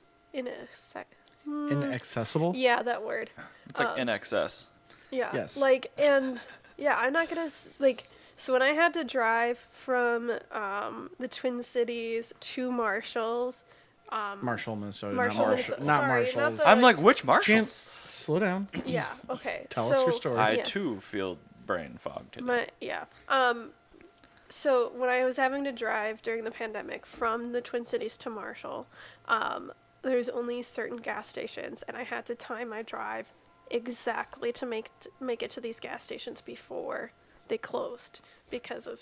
Inaccessible. Yeah, that word. It's like in excess. Yeah. Yes. Like, and yeah, I'm not gonna like. So when I had to drive from the Twin Cities to Marshall's, Marshall, Minnesota. Marshall, not Minnesota. Not Sorry, not Marshall's. the- I'm like, which Marshalls? Chance, slow down. yeah, okay. Tell so, us your story. I yeah. too feel brain fog today. So when I was having to drive during the pandemic from the Twin Cities to Marshall, there's only certain gas stations, and I had to time my drive exactly to make it to these gas stations before they closed because of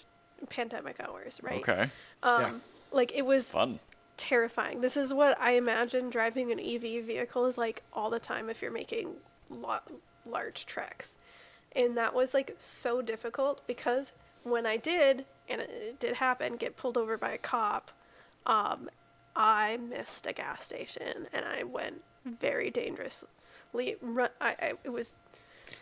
pandemic hours, right? Okay, Yeah. Like it was fun. terrifying. This is what I imagine driving an EV vehicle is like all the time if you're making large treks. And that was like so difficult because when I did, and it did happen, get pulled over by a cop, I missed a gas station and I went very dangerously. It was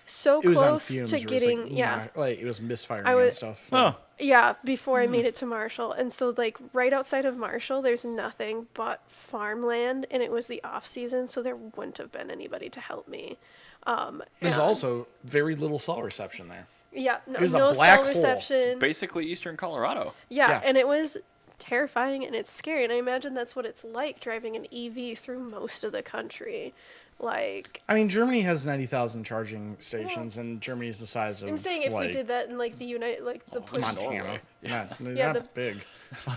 so It was on close fumes. to where it's getting, like, yeah. like it was misfiring I was- and stuff. Oh, Yeah, before I made it to Marshall. And so like right outside of Marshall there's nothing but farmland and it was the off season, so there wouldn't have been anybody to help me. There's and- also very little cell reception there. yeah, no, it was a no black cell hole. reception. basically Eastern Colorado. Yeah, Yeah. and it was terrifying and it's scary, and I imagine that's what it's like driving an EV through most of the country. Like I mean, Germany has 90,000 charging stations, and Germany is the size of I'm saying if we like, did that in like the United, like the push. Montana. Norway. Not, they're Yeah, not the- big.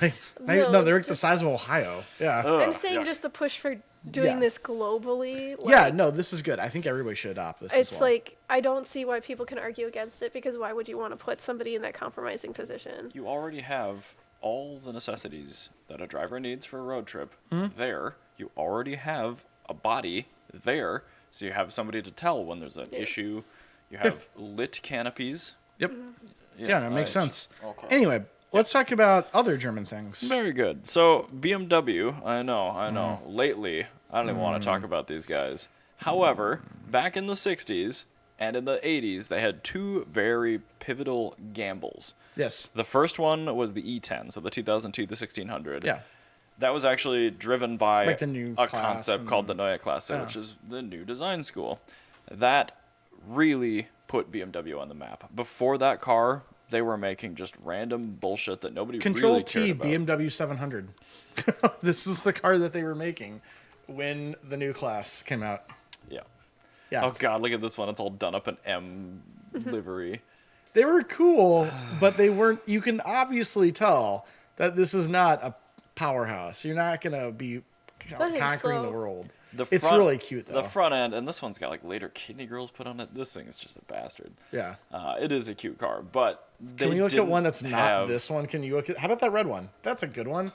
Like, No, no, they're like the just- size of Ohio. Yeah. I'm Ugh, saying yuck. just the push for doing Yeah. this globally. Like, Yeah, no, this is good. I think everybody should adopt this as It's well. like I don't see why people can argue against it, because why would you want to put somebody in that compromising position? You already have all the necessities that a driver needs for a road trip Mm-hmm. there. You already have a body there, so you have somebody to tell when there's an Yeah. issue. You have lit canopies. Yep. Yeah, that makes it's sense. all clear. Anyway, let's talk about other German things. Very good. So BMW, I know. Mm-hmm. Lately, I don't even want to talk about these guys. However, back in the 60s and in the 80s, they had two very pivotal gambles. Yes. The first one was the E10, so the 2002, the 1600. Yeah. That was actually driven by Like the new a class concept and- called the Neue Klasse, Yeah. which is the new design school. That really put BMW on the map. Before that car, they were making just random bullshit that nobody Control really cared T about. BMW 700. This is the car that they were making when the new class came out. Yeah. Yeah. Oh god, look at this one. It's all done up in M livery. They were cool, but they weren't. You can obviously tell that this is not a powerhouse. You're not going to be is conquering so- the world. The It's front- really cute, though. The front end, and this one's got like later kidney grills put on it. This thing is just a bastard. Yeah. It is a cute car, but Can we look at one that's not have, this one? Can you look at? How about that red one? That's a good one.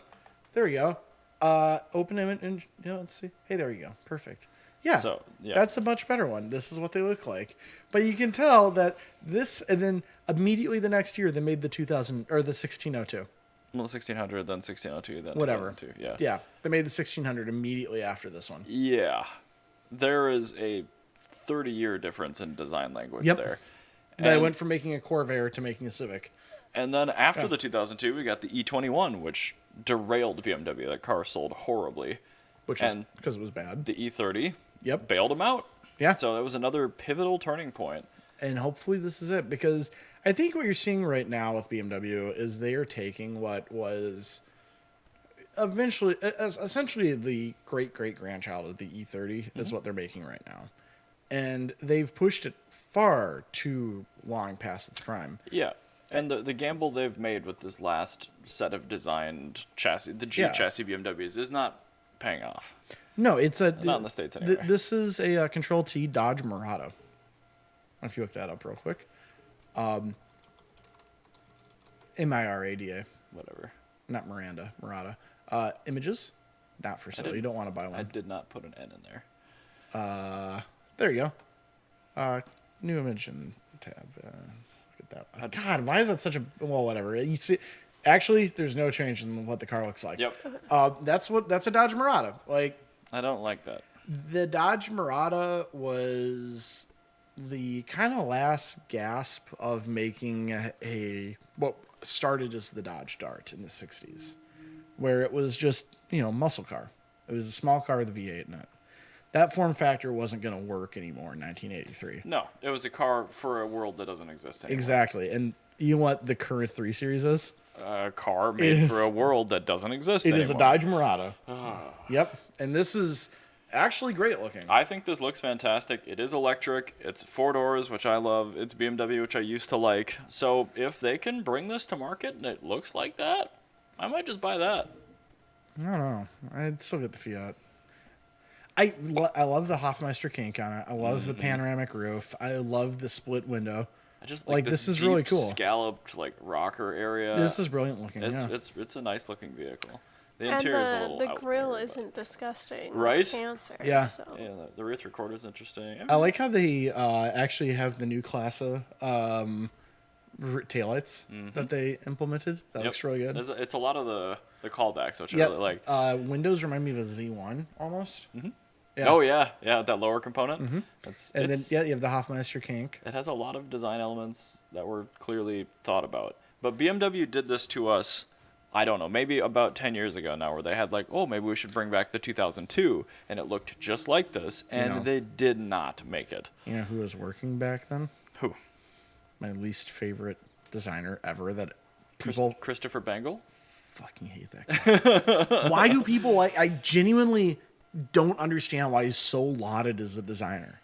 There we go. Open it and let's see. Hey, there you go. Perfect. Yeah. So, yeah. That's a much better one. This is what they look like. But you can tell that this, and then immediately the next year they made the 2000 or the 1602. Well, 1600, then 1602, then Whatever. 2002. Yeah. Yeah. They made the 1600 immediately after this one. Yeah. There is a 30-year difference in design language Yep. there. They And- went from making a Corvair to making a Civic. And then after Yeah. the 2002, we got the E21, which derailed BMW. That car sold horribly. Which is And because it was bad. the E30 Yep. bailed them out. Yeah. So that was another pivotal turning point. And hopefully this is it, because I think what you're seeing right now with BMW is they are taking what was eventually, essentially the great-great-grandchild of the E30 is what they're making right now. And they've pushed it far too long past its prime. Yeah. And the gamble they've made with this last set of designed chassis, the G Yeah. chassis BMWs, is not paying off. No, it's a... Not in the States anyway. This is a Control-T Dodge Murata. If you look that up real quick. MIRADA. Whatever. Not Miranda, Murata. Images, not for sale. didn't- You don't want to buy I one. did not put an N in there. There you go. New image and tab. Look at that one. God, why is that such a... Well, whatever. You see, actually, there's no change in what the car looks like. Yep. That's a Dodge Murata. Like, I don't like that. the Dodge Murata was the kind of last gasp of making what started as the Dodge Dart in the 60s, where it was just, muscle car. It was a small car with a V8 in it. That form factor wasn't going to work anymore in 1983. No, it was a car for a world that doesn't exist anymore. Exactly. And you know what the current 3 Series is? A car made is- for a world that doesn't exist It anymore. is a Dodge Murata. Yep. And this is actually great looking. I think this looks fantastic. It is electric. It's 4 doors, which I love. It's BMW, which I used to like. So if they can bring this to market and it looks like that, I might just buy that. I don't know. I'd still get the Fiat. I love the Hofmeister kink on it. I love the panoramic roof. I love the split window. I just Like, this this is really deep cool. Scalloped rocker area. This is brilliant looking. it's Yeah. it's a nice looking vehicle. The And interior is a little the out grill there, but- isn't disgusting. Right? With cancer. Yeah. So. Yeah, the rear three-quarter is interesting. I like how they actually have the new Klasse taillights that they implemented. That Yep. looks really good. It's a lot of the callbacks, which I Yep. really like. Windows remind me of a Z1 almost. Mm-hmm. Yeah. Oh yeah, that lower component. Mm-hmm. And then you have the Hofmeister kink. It has a lot of design elements that were clearly thought about. But BMW did this to us, I don't know, maybe about 10 years ago now, where they had maybe we should bring back the 2002, and it looked just like this, and they did not make it. You know who was working back then? Who? My least favorite designer ever. That people Christopher Bangle? fucking hate that guy. Why do people like? I genuinely don't understand why he's so lauded as a designer.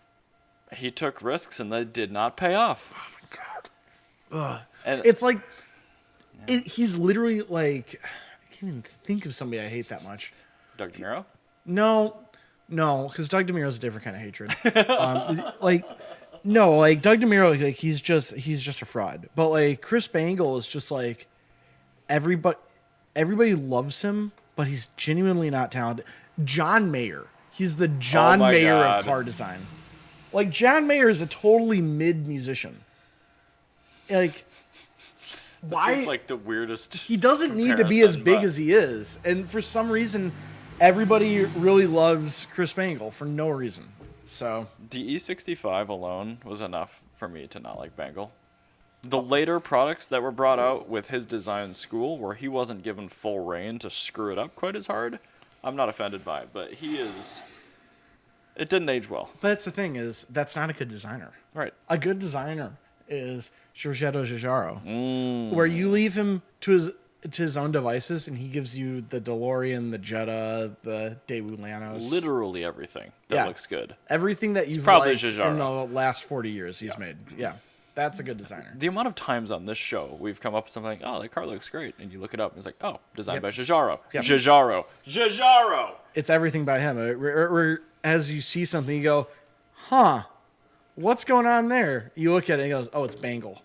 He took risks, and they did not pay off. Oh my god. Ugh. And It's like he's literally like I can't even think of somebody I hate that much. Doug DeMuro? No, because Doug DeMuro's a different kind of hatred. Doug DeMuro, he's just a fraud. But Chris Bangle is just everybody loves him, but he's genuinely not talented. John Mayer, he's the John my Mayer God. of car design. John Mayer is a totally mid musician. Why? This is the weirdest. He doesn't need to be as comparison, big but- as he is. And for some reason, everybody really loves Chris Bangle for no reason. So, The E65 alone was enough for me to not like Bangle. The later products that were brought out with his design school, where he wasn't given full reign to screw it up quite as hard, I'm not offended by it, but he is... It didn't age well. but that's the thing is, that's not a good designer. Right. A good designer is Giorgetto Giugiaro, where you leave him to his own devices, and he gives you the DeLorean, the Jetta, the Daewoo Lanos. Literally everything that Yeah. looks good. Everything that you've probably liked in Giugiaro. the last 40 years he's made. Yeah, that's a good designer. The amount of times on this show we've come up with something like, oh, that car looks great, and you look it up, and it's like, oh, designed Yep. by Giugiaro. Yep. Giugiaro. it's everything by him. Or as you see something, you go, huh, what's going on there? You look at it and he goes, oh, it's Bangle.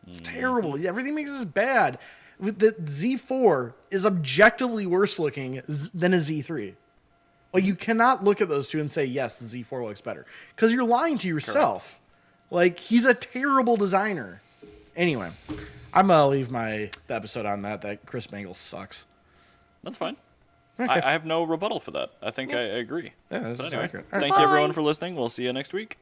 It's terrible. Everything makes this bad. The Z4 is objectively worse looking than a Z3. Like, you cannot look at those two and say, yes, the Z4 looks better. Because you're lying to yourself. Correct. Like, he's a terrible designer. Anyway, I'm going to leave the episode on that Chris Bangle sucks. That's fine. Okay. I have no rebuttal for that. I think I agree. Yeah, that's anyway, accurate. thank you everyone for listening. We'll see you next week.